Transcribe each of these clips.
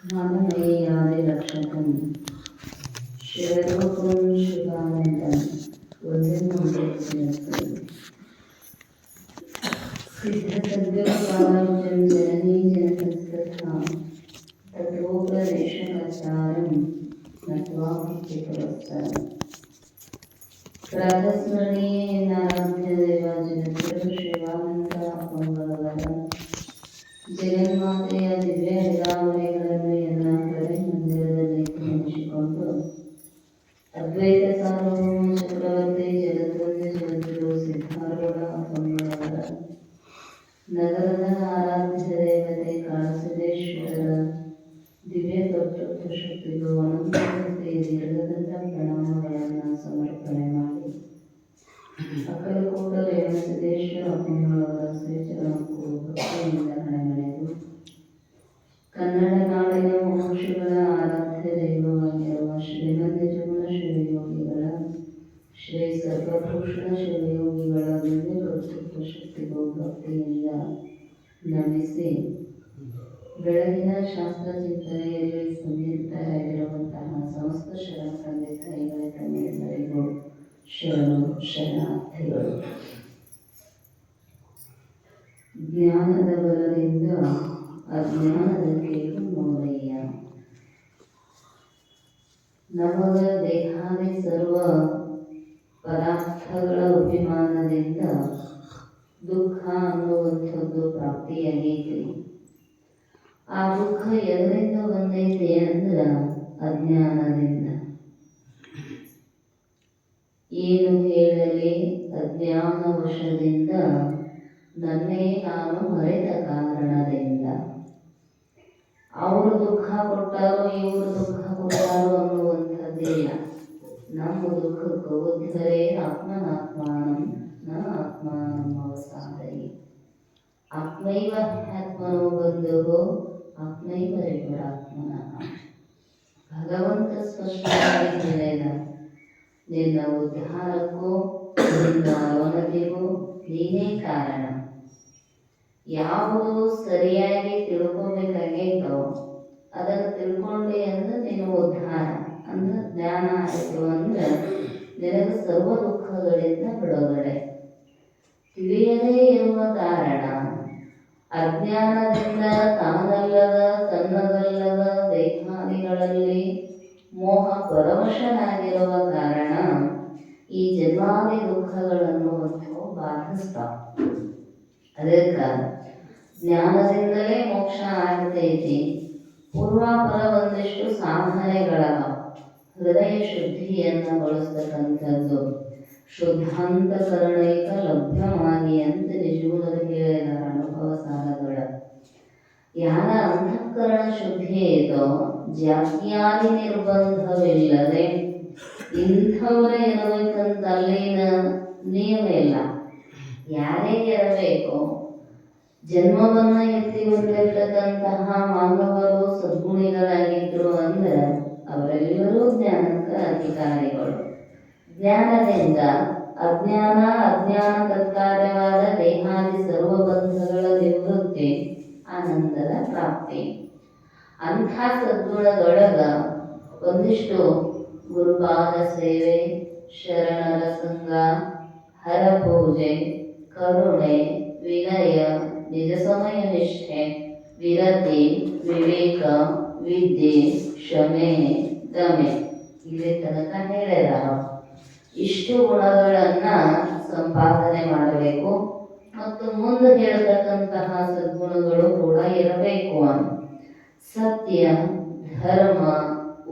ज्ञानमेयादिलक्षणं शिवरूपं शिवानन्दं वन्दे सिद्धसद्गुरुपारं जननी जनकस्तथा तत्रोपदेशकर्तारं नत्वा भक्तिपुरस्सरम् प्रातस्मरणीये नारायणदेवाजनत्र ಶಿವಾನಂದ ಮಂಗಳವಾರ ಜಗನ್ಮಾತೆಯ ದಿವ್ಯ ಹಿರಾವಳಿಗಳನ್ನು ಎಲ್ಲ ಕಡೆ ಮಂದಿರದಲ್ಲಿ ನೆನೆಸಿಕೊಂಡು ಅದ್ವೈತ ಸಾರ್ವಭೌಮ ಚಕ್ರವರ್ತಿ ಜಗದ್ವಂದ್ಯ ಜಗದ್ಗುರು ಸಿದ್ಧಾರೂಢ ಮಂಗಳವಾರ ನಗರದ ಆರಾಧ್ಯ ದೇವತೆ ಕಾಳಸಿದ್ದೇಶ್ವರರ ದಿವ್ಯ ಕರ್ತೃತ್ವ ಶಕ್ತಿಗೂ ಅನಂತತೆ ದೀರ್ಘದಂತ ಪ್ರಣಾಮಗಳನ್ನು ಸಮರ್ಪಣೆ ಮಾಡಿ ಅಕ್ಕಲಕೋಟ ರೇವಣಸಿದ್ದೇಶ್ವರ ಮಂಗಳವಾರ ಶ್ರೀಚರಣಕ್ಕೂ ಭಕ್ತಿಯಿಂದ ಹಣೆಮಣೆದು ಕನ್ನಡ ನಾಡಿನ ಮಹರ್ಷಿಗಳ ಆರಾಧ್ಯ ದೈವವಾಗಿರುವ ಶ್ರೀಮಂತಜುಮನ ಶಿವಯೋಗಿಗಳ ಶ್ರೀ ಸರ್ವಭೂಷಣ ಶಿವಯೋಗಿಗಳ ದಿವ್ಯ ಕರ್ತೃತ್ವ ಶಕ್ತಿಗೂ ಭಕ್ತಿಯಿಂದ ನಮಿಸಿ ಬೆಳಗಿನ ಶಾಸ್ತ್ರ ಚಿಂತನೆಯಲ್ಲಿ ಸಂಯುಕ್ತರಾಗಿರುವಂತಹ ಸಮಸ್ತ ಶರಣ ತಂದೆ ತಾಯಿಗಳ ತಮ್ಮೆಲ್ಲರಿಗೂ ಶರಣು ಶರಣಾರ್ಥಿಗಳು. ಜ್ಞಾನದ ಬಲದಿಂದ ಅಜ್ಞಾನದ ಕೇಳು ನೋಡಯ್ಯ. ನಮಗ ದೇಹಾದಿ ಸರ್ವ ಪದಾರ್ಥಗಳ ಅಭಿಮಾನದಿಂದ ದುಃಖ ಅನ್ನುವಂಥದ್ದು ಪ್ರಾಪ್ತಿಯಾಗೈತಿ. ಆ ದುಃಖ ಎದರಿಂದ ಬಂದೈತಿ ಅಂದ್ರೆ ಅಜ್ಞಾನದಿಂದ. ಏನು ಹೇಳಲಿ, ಅಜ್ಞಾನ ವಶದಿಂದ ನನ್ನೇ ನಾನು ಮರೆತ ಕಾರಣದಿಂದ. ಅವರು ದುಃಖ ಕೊಟ್ಟಾರೋ ಇವರು ದುಃಖ ಕೊಟ್ಟಾರೋ ಅನ್ನುವಂಥದ್ದಿಲ್ಲ. ನಮ್ಮ ದುಃಖಕ್ಕೆ ಉದ್ಧರೇ ಆತ್ಮನಾತ್ಮಾನಂ ನ ಆತ್ಮಾನಂ ಅವಸಾದಯಿ. ಆತ್ಮೈವ ಆತ್ಮನೋ ಬಂಧುವೋ ಆತ್ಮೈವ ರೇವರಾತ್ಮನಃ. ಭಗವಂತ ಸ್ಪಷ್ಟವಾಗಿ ಹೇಳಿದ, ನಿನ್ನ ಉದ್ಧಾರಕ್ಕೂ ನಿನ್ನ ಅವನತಿಗೂ ನೀನೇ ಕಾರಣ. ಯಾವುದು ಸರಿಯಾಗಿ ತಿಳ್ಕೊಬೇಕಾಗೈತೋ ಅದನ್ನು ತಿಳ್ಕೊಂಡೆ ಅಂದ್ರೆ ನಿನ್ನ ಉದ್ಧಾರ ಅಂದ್ರೆ ಜ್ಞಾನ ಆಯಿತು ಅಂದ್ರೆ ನಿನಗೆ ಸರ್ವ ದುಃಖಗಳಿಂದ ಬಿಡುಗಡೆ. ತಿಳಿಯದೇ ಇರುವ ಕಾರಣ ಅಜ್ಞಾನದಿಂದ ತಾನಲ್ಲದ ತನ್ನದಲ್ಲದ ದೇಹಾದಿಗಳಲ್ಲಿ ಮೋಹ ಪರವಶನಾಗಿರುವ ಕಾರಣ ಈ ಜನ್ಮಾದಿ ದುಃಖಗಳನ್ನು ಬಾಧಿಸ್ತಾವ. ಅದಕ್ಕೆ ಜ್ಞಾನದಿಂದಲೇ ಮೋಕ್ಷ ಆಗ್ತೈತಿ. ಪೂರ್ವಾಪರ ಒಂದಿಷ್ಟು ಸಾಧನೆಗಳವ. ಹೃದಯ ಶುದ್ಧಿಯನ್ನು ಬಳಸ್ತಕ್ಕಂಥದ್ದು ಶುದ್ಧಾಂತಕರಣೈಕ ಲಭ್ಯವಾಗಿ ಅಂತ ನಿಜಗುಣರು ಹೇಳಿದ ಅನುಭವ ಸಾರಗಳ. ಯಾರ ಅಂತಃಕರಣ ಶುದ್ಧಿ ಇದೋ ಜಾತಿಯಾದಿ ನಿರ್ಬಂಧವಿಲ್ಲದೆ ಇಂಥವರೇ ಇರಬೇಕಂತ ಅಲ್ಲಿನ ನಿಯಮ ಇಲ್ಲ. ಯಾರೇ ಇರಬೇಕು, ಜನ್ಮವನ್ನ ಎತ್ತಿ ಹೊಂದಿರ್ತಕ್ಕಂತಹ ಮಾನವರು ಸದ್ಗುಣಿಗಳಾಗಿದ್ರು ಅಂದ್ರೆ ಅವರೆಲ್ಲರೂ ಜ್ಞಾನಕ್ಕೆ ಅಧಿಕಾರಿಗಳು. ಜ್ಞಾನದಿಂದ ಅಜ್ಞಾನ ತತ್ಕಾರ್ಯವಾದ ದೇಹಾದಿ ಸರ್ವಬಂಧಗಳ ನಿವೃತ್ತಿ, ಆನಂದದ ಪ್ರಾಪ್ತಿ. ಅಂಥ ಸದ್ಗುಣದೊಳಗ ಒಂದಿಷ್ಟು ಗುರುಪಾದ ಸೇವೆ, ಶರಣರ ಸಂಘ, ಹರಪೂಜೆ, ಕರುಣೆ, ವಿನಯ, ನಿಜ ಸಮಯ ನಿಷ್ಠೆ, ವಿರತಿ, ವಿವೇಕ, ವಿದ್ಯೆ, ಕ್ಷಮೆ, ದಮೆ ಇಲ್ಲಿ ತನಕ ಹೇಳಿದ. ಇಷ್ಟು ಗುಣಗಳನ್ನ ಸಂಪಾದನೆ ಮಾಡಬೇಕು ಮತ್ತು ಮುಂದೆ ಹೇಳ್ತಕ್ಕಂತಹ ಸದ್ಗುಣಗಳು ಕೂಡ ಇರಬೇಕು ಅಂತ. ಸತ್ಯ, ಧರ್ಮ,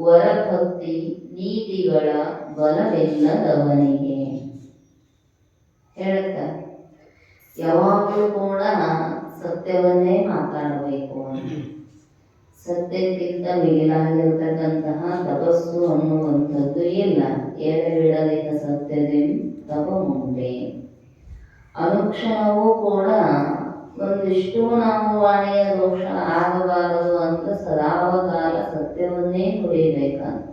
ವರಭಕ್ತಿ, ನೀತಿಗಳ ಬಲವಿಲ್ಲದವನಿಗೆ ಹೇಳ್ತಾರೆ. ಯಾವಾಗಲೂ ಕೂಡ ಸತ್ಯವನ್ನೇ ಮಾತಾಡಬೇಕು ಅಂತ. ಸತ್ಯಕ್ಕಿಂತ ಮಿಗಿಲಾಗಿರ್ತಕ್ಕಂತಹ ತಪಸ್ಸು ಅನ್ನುವಂಥದ್ದು ಇಲ್ಲ. ಎಡೆಬಿಡಲಿಕ ಸತ್ಯದೆಂ ತಪಮುಂಟೆ. ಅನುಕ್ಷಣವೂ ಕೂಡ ಒಂದಿಷ್ಟು ನಾವು ವಾಣಿಯ ದೋಷ ಆಗಬಾರದು ಅಂತ ಸದಾವಕಾಲ ಸತ್ಯವನ್ನೇ ನುಡಿಬೇಕಂತ.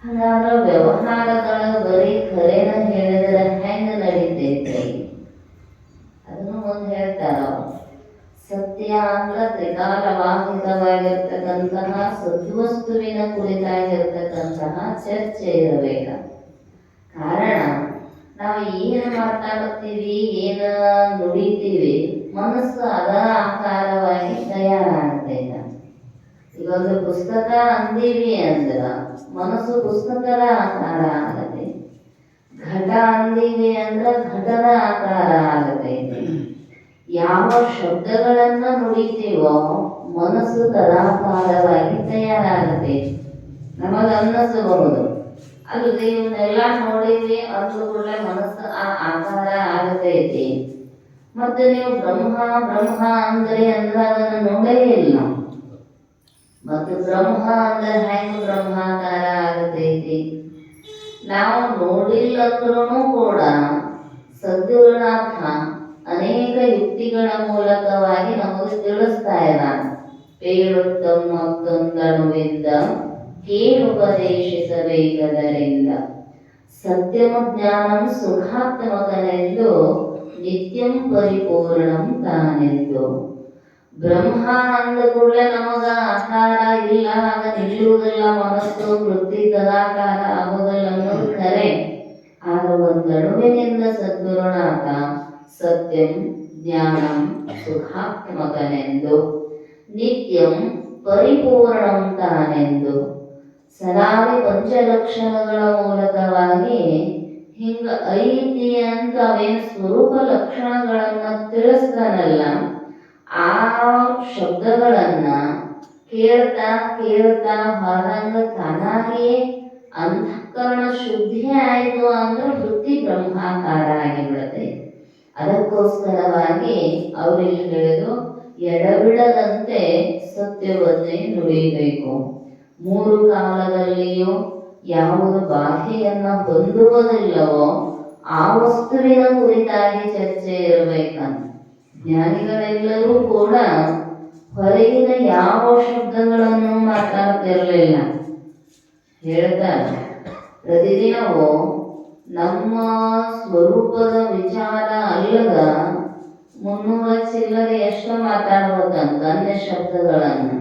ಹಾಗಾದ್ರೆ ವ್ಯವಹಾರಗಳ ಬರೀ ಖರೇನ ಹೇಳಿದರೆ ಹೆಂಗೆ ನಡೀತೈತೆ? ಅದನ್ನು ಮುಂದೆ ಹೇಳ್ತಾರ. ಸತ್ಯ ಅಂದ್ರ ತ್ರಿಕಾಲವಾಹ ಸಂಭಾವಿತವಾಗಿರ್ತಕ್ಕಂತಹ ಸದ್ವಸ್ತುವಿನ ಕುರಿತಾಗಿರ್ತಕ್ಕಂತಹ ಚರ್ಚೆ ಇರಬೇಕು. ಕಾರಣ ನಾವು ಏನು ಮಾತಾಡ್ತೀವಿ, ಏನು ನುಡಿತೀವಿ, ಮನಸ್ಸು ಅದರ ಆಕಾರವಾಗಿ ತಯಾರಾಗ್ತೈತ. ಈಗ ಒಂದು ಪುಸ್ತಕ ಅಂದೀವಿ ಅಂದ್ರ ಮನಸ್ಸು ಪುಸ್ತಕದ ಆಕಾರ ಆಗತ್ತೆ. ಘಟ ಅಂದೀವಿ ಅಂದ್ರ ಘಟದ ಆಕಾರ ಆಗತೈತಿ. ಯಾವ ಶಬ್ದಗಳನ್ನ ನುಡಿತೀವೋ ಮನಸ್ಸು ತದಾಕಾರವಾಗಿ ತಯಾರಾಗತೈತಿ. ನಮಗ ಅನ್ನಿಸಬಹುದು ಅಲ್ರಿ ಇವನ್ನೆಲ್ಲ ನೋಡಿದ್ವಿ ಅಂದ್ರೂ ಕೂಡ ಮನಸ್ಸು ಆ ಆಕಾರ ಆಗತೈತಿ. ಮತ್ತೆ ನೀವು ಬ್ರಹ್ಮ ಬ್ರಹ್ಮ ಅಂದ್ರೆ ಅದನ್ನ ನೋಡೇ ಇಲ್ಲ. ಮತ್ತು ಬ್ರಹ್ಮ ಅಂದ್ರೆ ಹೆಂಗ್ ಬ್ರಹ್ಮಾಕಾರ ಆಗತೈತಿ? ನಾವು ನೋಡಿಲ್ಲಂದ್ರೂ ಕೂಡ ಸದ್ಗುರುನಾಥ ಅನೇಕ ಯುಕ್ತಿಗಳ ಮೂಲಕವಾಗಿ ನಮಗೆ ತಿಳಿಸ್ತಾ ಇದ್ದಾನೆ. ಪೇಳುತ್ತಂ ಮತ್ತೊಂದಣುವಿಂದ ಕೇಳುಪದೇಶಿಸಬೇಕದರಿಂದ ಸತ್ಯಮ ಜ್ಞಾನಂ ಸುಖಾತ್ಮಕನೆಂದು ನಿತ್ಯಂ ಪರಿಪೂರ್ಣಂ ತಾನೆಂದು. ಬ್ರಹ್ಮ ಅಂದ ಕೂಡಲೇ ನಮಗ ಆಕಾರ ಇಲ್ಲ, ಆಗ ನಿಲ್ಲುವುದಿಲ್ಲ, ಮನಸ್ಸು ವೃತ್ತಿ ತದಾಕಾರ ಆಗುವುದಿಲ್ಲ ಅನ್ನೋದು ಖರೆ. ಆಗ ಒಂದಣುವಿನಿಂದ ಸದ್ಗುರುನಾಥ ಸತ್ಯಂ ಜ್ಞಾನಂ ಸುಖಾತ್ಮಕನೆಂದು ನಿತ್ಯಂ ಪರಿಪೂರ್ಣಂ ತಾನೆಂದು ಸದಾವಿ ಪಂಚಲಕ್ಷಣಗಳ ಮೂಲಕವಾಗಿ ಹಿಂಗ ಐತಿ ಅಂತ ಅವೇನು ಸ್ವರೂಪ ಲಕ್ಷಣಗಳನ್ನ ತಿಳಿಸ್ತಾನಲ್ಲ, ಆ ಶಬ್ದಗಳನ್ನ ಕೇಳ್ತಾ ಕೇಳ್ತಾ ಹೊರಂಗ ತಾನಾಗಿಯೇ ಅಂತಃಕರಣ ಶುದ್ಧಿ ಆಯಿತು ಅಂದ್ರೆ ವೃತ್ತಿ ಬ್ರಹ್ಮಾಕಾರ ಆಗಿಬಿಡುತ್ತೆ. ಅದಕ್ಕೋಸ್ಕರವಾಗಿ ಅವರಿಗೆ ಹೇಳಿದು ಎಡಬಿಡದಂತೆ ಸತ್ಯವನ್ನೇ ನುಡಿಯಬೇಕು. ಮೂರು ಕಾಲದಲ್ಲಿಯೂ ಯಾವುದು ಬಾಧೆಯನ್ನ ಹೊಂದುವುದಿಲ್ಲವೋ ಆ ವಸ್ತುವಿನ ಕುರಿತಾಗಿ ಚರ್ಚೆ ಇರಬೇಕಂತ. ಜ್ಞಾನಿಗಳೆಲ್ಲರೂ ಕೂಡ ಹೊರಗಿನ ಯಾವ ಶಬ್ದಗಳನ್ನು ಮಾತಾಡ್ತಿರ್ಲಿಲ್ಲ. ಹೇಳ್ತಾರೆ ಪ್ರತಿದಿನವೂ ನಮ್ಮ ಸ್ವರೂಪದ ವಿಚಾರ ಅಲ್ಲದ 300 ಚಿಲ್ಲರೆ ಎಷ್ಟು ಮಾತಾಡ್ಬೇಕಂತ ಅನ್ಯ ಶಬ್ದಗಳನ್ನು.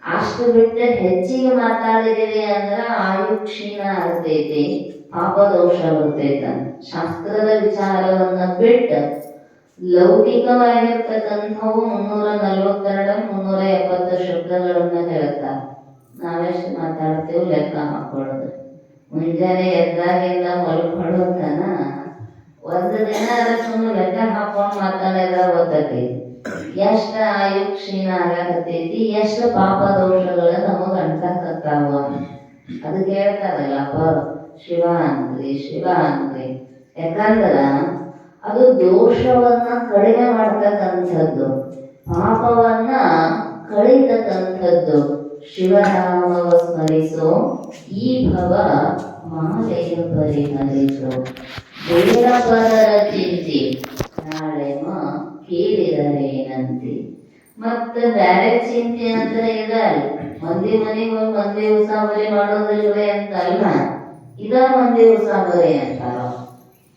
ಅಷ್ಟು ಬಿಟ್ಟು ಹೆಚ್ಚಿಗೆ ಮಾತಾಡಿದೀವಿ ಅಂದ್ರೆ ಆಯು ಕ್ಷೀಣ ಆಗ್ತೈತಿ, ಪಾಪದೋಷ ಬರ್ತೈತ. ಶಾಸ್ತ್ರದ ವಿಚಾರವನ್ನ ಬಿಟ್ಟು ಲೌಕಿಕವಾಗಿರ್ತಕ್ಕಂಥವು 342 370 ಶಬ್ದಗಳನ್ನ ಹೇಳ್ತಾರೆ. ನಾವೆಷ್ಟು ಮಾತಾಡ್ತೀವಿ ಲೆಕ್ಕ ಹಾಕೊಳ್ಳೋದು. ಮುಂಜಾನೆ ಎದ್ದಾಗಿಂದ ಮಲ್ಕೊಳ್ಳೋತನ ಒಂದು ದಿನ ಸುಮ್ಮನೆ ಲೆಕ್ಕ ಹಾಕೊಂಡು ಮಾತಾಡಿದ್ರೆ ಗೊತ್ತೈತಿ ಎಷ್ಟು ಆಯು ಕ್ಷೀಣ ಆಗತೈತಿ, ಎಷ್ಟು ಪಾಪ ದೋಷಗಳು ನಮಗ್ ಅಂಟಕತ್ತಾವ. ಅದಕ್ಕೆ ಹೇಳ್ತಾರಲ್ಲ ಶಿವ ಅಂತ್ರಿ ಶಿವ ಅಂತ್ರಿ. ಯಾಕಂದ್ರ ಅದು ದೋಷವನ್ನ ಕಡಿಮೆ ಮಾಡ್ತಕ್ಕಂಥದ್ದು, ಪಾಪವನ್ನ ಕಳೀತಕ್ಕಂಥದ್ದು. ಶಿವನಾಮವ ಸ್ಮರಿಸೋ ಈ ಭವ ಮಾಲೆಯ ಪರಿಹರಿಸೋ. ಬೇಡ ಪರರ ಚಿಂತಿ ನಾಳೆ ಕೇಳಿದರೇನಂತೆ. ಮತ್ತೆ ಬ್ಯಾರೆ ಚಿಂತೆ ಅಂದ್ರೆ ಇದಲ್ಲ, ಮಂದಿ ಮನೆಗೆ ಹೋಗಿ ಮಂದಿ ಉಸಾಬರಿ ಮಾಡೋದಿಲ್ವೇ ಅಂತಲ್ಲ, ಇದ ಮಂದಿ ಉಸಾಬರಿ ಅಂತಾರ.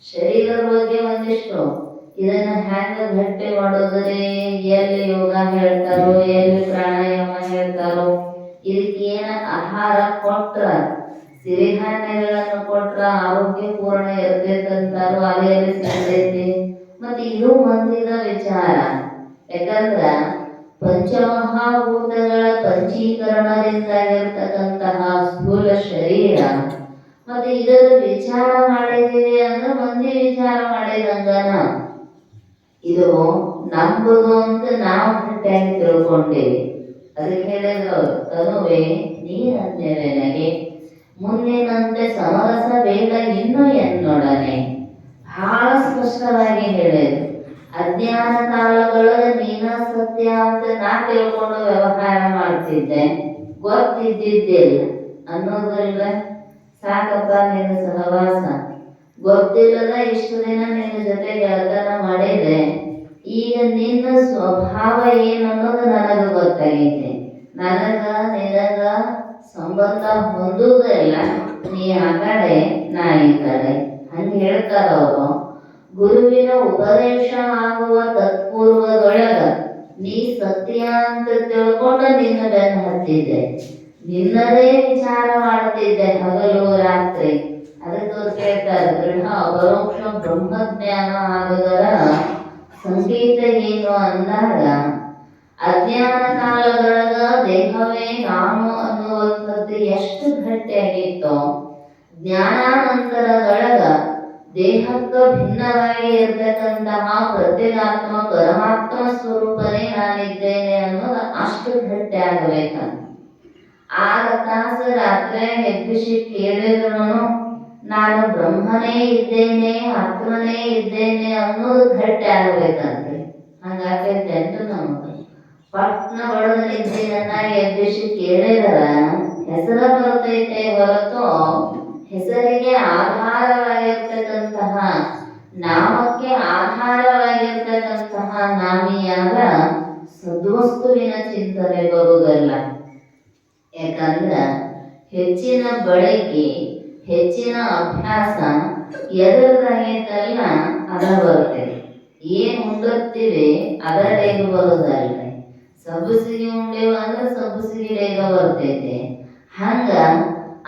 ಶರೀರದ ಬಗ್ಗೆ ಒಂದಿಷ್ಟು ಇದನ್ನ ಹ್ಯಾಂಗ ಗಟ್ಟಿ ಮಾಡೋದ್ರೆ ಎಲ್ಲಿ ಯೋಗ ಹೇಳ್ತಾರೋ, ಎಲ್ಲಿ ಪ್ರಾಣಾಯಾಮ ಹೇಳ್ತಾರೋ, ಇದಕ್ಕೇನ ಆಹಾರ ಕೊಟ್ರ ಸಿರಿಧಾನ್ಯಗಳನ್ನು ಕೊಟ್ರ ಆರೋಗ್ಯ ಪೂರ್ಣ ಇರ್ತೈತಂತಾರೋ, ಅದೇ ಸಿಗ್ತೈತಿ. ಮತ್ತೆ ಇದು ಮಂದಿದ ವಿಚಾರ. ಯಾಕಂದ್ರ ಪಂಚಮಹಾಭೂತಗಳ ಪಂಚೀಕರಣದಿಂದಾಗಿರ್ತಕ್ಕಂತಹ ಸ್ಥೂಲ ಶರೀರ ಮತ್ತೆ ಇದರ ವಿಚಾರ ಮಾಡಿದೀವಿ ಅಂದ್ರೆ ಮಂದಿ ವಿಚಾರ ಮಾಡಿದಂಗನ ಇದು ನಂಬುದು ಅಂತ ನಾವು ಗಟ್ಟಿಯಾಗಿ ತಿಳ್ಕೊಂಡೇವಿ. ಅದಕ್ಕೆ ಹೇಳಿದ್ರು ತನುವೆ ನೀನಂದೇನೆನಗೆ ಮುಂದಿನಂತೆ ಸಮರಸ ಬೇಡ ಇನ್ನು ಎನ್ನೊಡನೆ. ಬಹಳ ಸ್ಪಷ್ಟವಾಗಿ ಹೇಳಿದ್ರು. ಅಜ್ಞಾನ ಕಾಲದೊಳಗೆ ನೀನ ಸತ್ಯ ಅಂತ ನಾ ತಿಳ್ಕೊಂಡು ವ್ಯವಹಾರ ಮಾಡ್ತಿದ್ದೆ, ಗೊತ್ತಿದ್ದಿದ್ದಿಲ್ಲ ಅನ್ನೋದಿಲ್ಲ. ಸಾಕಪ್ಪ ನಿನ್ನ ಸಹವಾಸ, ಗೊತ್ತಿಲ್ಲದ ಇಷ್ಟು ದಿನ ನಿನ್ನ ಜೊತೆ ಗೆಳತನ ಮಾಡಿದೆ, ಈಗ ನಿನ್ನ ಸ್ವಭಾವ ಏನನ್ನೋದು ನನಗ ಗೊತ್ತಾಗೈತೆ. ನನಗ ನಿನಗ ಸಂಬಂಧ ಹೊಂದುವುದಿಲ್ಲ, ನೀ ಆ ಕಡೆ ನಾ ಈ ಕಡೆ ಹಂಗೆ ಹೇಳ್ತಾರ ಅವರು. ಗುರುವಿನ ಉಪದೇಶ ಆಗುವ ತತ್ಪೂರ್ವದೊಳಗ ನೀ ಸತ್ಯ ಅಂತ ತಿಳ್ಕೊಂಡು ನಿನ್ನ ಬೆನ್ನ ಹತ್ತಿದ್ದೆ, ನಿನ್ನದೇ ವಿಚಾರ ಮಾಡ್ತಿದ್ದೆ ಹಗಲು ರಾತ್ರಿ. ಅದಕ್ಕೆ ಅವ್ರು ಕೇಳ್ತಾರೆ, ದೃಢ ಅಪರೋಕ್ಷ ಬ್ರಹ್ಮಜ್ಞಾನ ಆಗುವುದರ ಸಂಕೇತ ಏನು ಅಂದಾಗ, ಅಜ್ಞಾನ ಕಾಲದೊಳಗ ದೇಹವೇ ನಾನು ಅನ್ನುವಂಥದ್ದು ಎಷ್ಟು ಗಟ್ಟಿಯಾಗಿತ್ತೋ, ಜ್ಞಾನಾನಂತರದೊಳಗ ದೇಹಕ್ಕೆ ಭಿನ್ನವಾಗಿ ಇರ್ತಕ್ಕಂತಹ ಪ್ರತ್ಯೇಗಾತ್ಮ ಪರಮಾತ್ಮ ಸ್ವರೂಪನೇ ನಾನಿದ್ದೇನೆ ಅನ್ನೋದು ಅಷ್ಟು ಗಟ್ಟಿ ಆಗಬೇಕಂತ. 6 ತಾಸು ರಾತ್ರಿ ಎಬ್ಬಿಸಿ ಕೇಳಿದ್ರು ನಾನು ಬ್ರಹ್ಮನೇ ಇದ್ದೇನೆ, ಆತ್ಮನೇ ಇದ್ದೇನೆ ಅನ್ನೋದು ಗಟ್ಟಿ ಆಗ್ಬೇಕಂತೆ. ಹಂಗಾಗೈತೆ ಅಂತ ನಮಗೆ ಪಟ್ನ ಬಡದ ನಿದ್ದೆಯನ್ನ ಎಬ್ಬಿಸಿ ಕೇಳಿದರ ಹೆಸರ ಬರ್ತೈತೆ ಹೊರತು ಹೆಸರಿಗೆ ಆಧಾರವಾಗಿರ್ತಕ್ಕಂತಹ, ನಾಮಕ್ಕೆ ಆಧಾರವಾಗಿರ್ತಕ್ಕಂತಹ ನಾಮಿಯಾದ ಸದ್ವಸ್ತುವಿನ ಚಿಂತನೆ ಬರುವುದಲ್ಲ. ಯಾಕಂದ್ರ ಹೆಚ್ಚಿನ ಬಳಕೆ, ಹೆಚ್ಚಿನ ಅಭ್ಯಾಸ ಎದುರಾಗೈತಲ್ಲ ಅದ ಬರ್ತದೆ. ಏನ್ ಉಂಡಿರ್ತೀವಿ ಅದರಡೆಗೆ ಬರೋದಲ್ಲ. ಸಬ್ಬಸಿಗೆ ಉಂಡೇವ ಅಂದ್ರೆ ಸಬ್ಬಸಿಗೆ ಬರ್ತೈತೆ. ಹಂಗ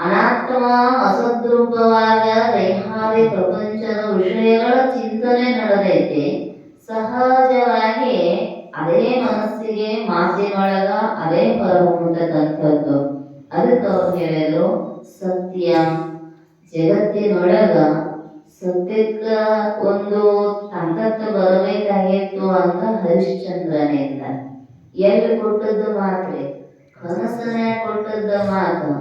ಅನಾತ್ಮ ಅಸದ್ರೂಪವಾದ ದೇಹಾದಿ ಪ್ರಪಂಚದ ವಿಷಯಗಳ ಚಿಂತನೆ ನಡೆದೈತೆ. ಸಹಜವಾಗಿ ಅದೇ ಮನಸ್ಸಿಗೆ ಮಾತಿನೊಳಗ ಅದೇ ಹೊರಹೊಮ್ಮತಕ್ಕಂಥದ್ದು. ಅದಕ್ಕೆ ಅವ್ರು ಹೇಳಿದ್ರು, ಸತ್ಯ ಜಗತ್ತಿನೊಳಗ ಸತ್ಯಕ್ಕ ಒಂದು ತಾಕತ್ತು ಬರಬೇಕಾಗಿತ್ತು ಅಂತ ಹರಿಶ್ಚಂದ್ರನಿಂದ. ಎಲ್ಲಿ ಕೊಟ್ಟದ್ದು ಮಾತ್ರೆ, ಕನಸನೇ ಕೊಟ್ಟದ್ದ ಮಾತು.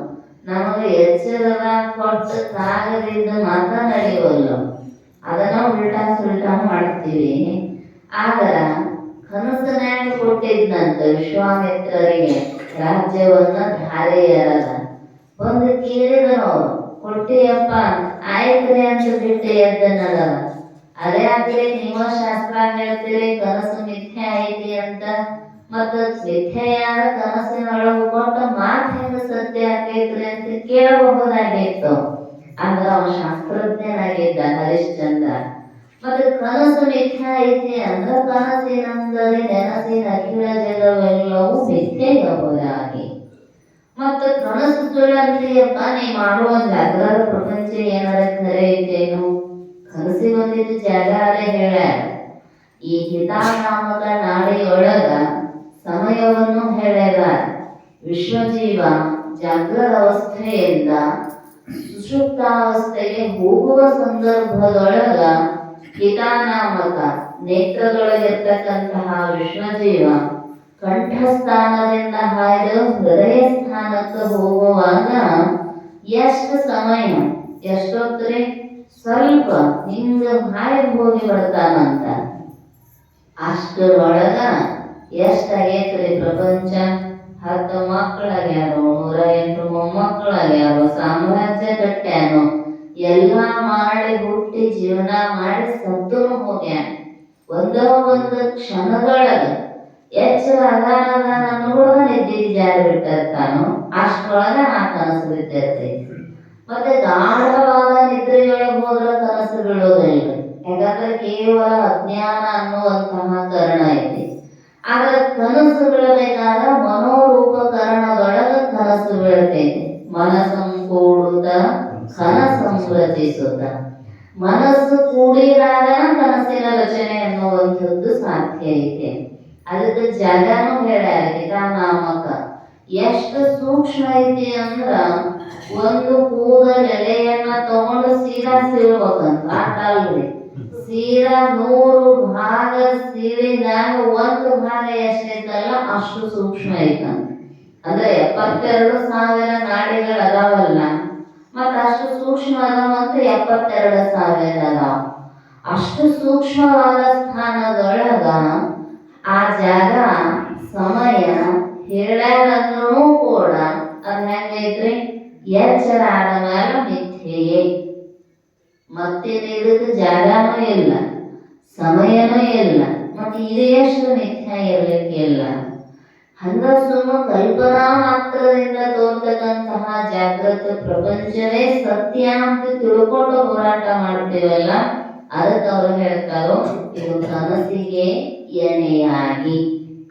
ನಮಗೆ ಎಚ್ಚರದ ಕೊಟ್ಟು ಸಾಗದಿದ್ದ ಮಾತ ನಡೆಯುವಲ್ಲ, ಅದನ್ನ ಉಲ್ಟಾ ಸುಲ್ಟಾ ಮಾಡ್ತೀವಿ. ಆದ್ರ ಕನಸನ್ಯಾಗ ಕೊಟ್ಟಿದ್ದಂತ ವಿಶ್ವಾಮಿತ್ರರಿಗೆ ರಾಜ್ಯವನ್ನ ಧಾರೆಯರದ ಒಂದು ಕೇಳಿದ್ರು ಅವರು, ಕೊಟ್ಟಿಯಪ್ಪ ಆಯ್ತ್ರಿ ಅಂತ ಬಿಟ್ಟೆ ಎದ್ದನಲ್ಲ. ಅದೇ ಆಗ್ಲಿ ನೀವ ಶಾಸ್ತ್ರ ಹೇಳ್ತೀರಿ ಕನಸು ಮಿಥ್ಯೆ ಐತಿ ಅಂತ, ಮತ್ತ ಮಿಥ್ಯೆಯಾದ ಕನಸಿನೊಳಗೆ ಕೊಟ್ಟ ಮಾತು ಹೆಂಗ ಸತ್ಯ ಆಕೈತ್ರಿ ಅಂತ ಕೇಳಬಹುದಾಗಿತ್ತು. ಆದ್ರ ಅವ ಶಾಸ್ತ್ರಜ್ಞನಾಗಿದ್ದ ಹರಿಶ್ಚಂದ್ರ. ಮತ್ತೆ ಕನಸು ಮಿಥ್ಯ ಐತಿ ಅಂದ್ರೆ ಕನಸಿನಂದರೆ ನೆನಸಿನ ಅಖಿಲ ಜಗವೆಲ್ಲವೂ ಮಿಥ್ಯೆಯಾಗಿ, ಮತ್ತು ಕನಸು ಸುಳ್ಳಂತೀಯಪ್ಪ ನೀ ಮಾಡುವ ಜಾಗೃತ ಪ್ರಪಂಚ ಏನಾರ ಖರೆ ಐತೇನು, ಕನಸಿಗೆ ಬಂದಿದ್ದು ಜಾಗಾರೇ ಹೇಳ. ಈ ಹಿತಾನಾಮಕ ನಾಡಿಯೊಳಗ ಸಮಯವನ್ನು ಹೇಳ್ಯಾರ. ವಿಶ್ವಜೀವ ಜಾಗೃತ ಅವಸ್ಥೆಯಿಂದ ಸುಷುಪ್ತಾವಸ್ಥೆಗೆ ಹೋಗುವ ಸಂದರ್ಭದೊಳಗ ಹಿತಾನಾಮಕ ನೇತ್ರದೊಳಗಿರ್ತಕ್ಕಂತಹ ವಿಶ್ವಜೀವ ಕಂಠಸ್ಥಾನದಿಂದ ಹಾಯ್ದು ಹೃದಯ ಸ್ಥಾನಕ್ಕೆ ಹೋಗುವಾಗ ಎಷ್ಟು ಸಮಯ, ಎಷ್ಟೊತ್ತರೆ ಸ್ವಲ್ಪ ಹಿಂಗ ಹಾಯ್ದು ಹೋಗಿ ಬರ್ತಾನಂತ. ಅಷ್ಟರೊಳಗ ಎಷ್ಟಾಗೈತ್ರಿ ಪ್ರಪಂಚ? 10 ಮಕ್ಕಳಾಗ್ಯಾರು, 108 ಮೊಮ್ಮಕ್ಕಳಾಗ್ಯಾರು, ಸಾಮ್ರಾಜ್ಯ ಕಟ್ಟ್ಯಾನು, ಎಲ್ಲ ಮಾಡಿ ಹುಟ್ಟಿ ಜೀವನ ಮಾಡಿ ಸತ್ತನು ಹೋಗ್ಯಾನ. ಒಂದು ಕ್ಷಣದೊಳಗ ಎಚ್ಚರ ಅದಾನ ನೋಡುವ ನಿದ್ದೆ ಜಾರಿ ಬಿಟ್ಟಿರ್ತಾನು. ಅಷ್ಟರೊಳಗ ಆ ಕನಸು ಬಿದ್ದಿರ್ತೈತಿ. ಮತ್ತೆ ಗಾಢವಾದ ನಿದ್ರೆಯೊಳಗೆ ಹೋದ್ರ ಕನಸು ಬೀಳೋದಿಲ್ಲ. ಯಾಕಂದ್ರೆ ಕೇವಲ ಅಜ್ಞಾನ ಅನ್ನುವಂತಹ ಕಾರಣ ಐತಿ. ಆದ್ರೆ ಕನಸು ಬೀಳಬೇಕಾದ್ರೆ ಮನೋರೂಪಕರಣದೊಳಗ ಕನಸು ಬೀಳ್ತೈತಿ. ಮನಸ್ಸಂಕೂಡುತ್ತ ಕನಸಂರಚಿಸುತ್ತ, ಮನಸ್ಸು ಕೂಡಿದಾಗ ಕನಸಿನ ರಚನೆ ಅನ್ನುವಂಥದ್ದು ಸಾಧ್ಯ ಐತೆ. ಅದಕ್ಕೆ ಜಾಗನೂ ಹೇಳ್ಯಾರ ಹಿತಾನಾಮಕ. ಎಷ್ಟು ಸೂಕ್ಷ್ಮ ಐತಿ ಅಂದ್ರ ಒಂದು ಕೂದಲೆಲೆಯನ್ನ ತಗೊಂಡು ಸೀದಾ ಸೀಳ್ಬೇಕಂತ ಆಟ ಅಲ್ರಿ. ಸೀದಾ 100 ಭಾಗ ಸೀಳಿದಾಗ 1 ಭಾಗ ಎಷ್ಟೈತಲ್ಲ ಅಷ್ಟು ಸೂಕ್ಷ್ಮ ಐತಂತ. ಅಂದ್ರೆ 72,000 ನಾಡಿಗಳು ಅದಾವಲ್ಲ, ಮತ್ತ ಅಷ್ಟು ಸೂಕ್ಷ್ಮ ಅದಾವಂತ 72,000 ಅದಾವ. ಅಷ್ಟು ಸೂಕ್ಷ್ಮವಾದ ಸ್ಥಾನದೊಳಗ ಆ ಜಾಗ ಸಮಯ ಹೇಳ್ಯಾರಂದ್ರೂ ಕೂಡ ಅದ್ ಹೆಂಗೈತ್ರಿ? ಎಚ್ಚರ ಆದ ಮೇಲೆ ಮಿಥ್ಯೆಯೇ. ಮತ್ತೆ ಇದಕ್ಕೆ ಜಾಗನೂ ಇಲ್ಲ, ಸಮಯನೂ ಇಲ್ಲ, ಮತ್ತೆ ಇದು ಎಷ್ಟು ಮಿಥ್ಯ ಇರ್ಲಿಕ್ಕಿಲ್ಲ. ಹಂಗ ಸುಮ್ಮ ಕಲ್ಪನಾ ಮಾತ್ರದಿಂದ ತೋರ್ತಕ್ಕಂತಹ ಜಾಗೃತ ಪ್ರಪಂಚವೇ ಸತ್ಯ ಅಂತ ತಿಳ್ಕೊಂಡು ಹೋರಾಟ ಮಾಡ್ತೀವಲ್ಲ, ಅದಕ್ಕೆ ಅವ್ರು ಹೇಳ್ತಾರೋ ಇದು ಕನಸಿಗೆ ಎಣೆಯಾಗಿ.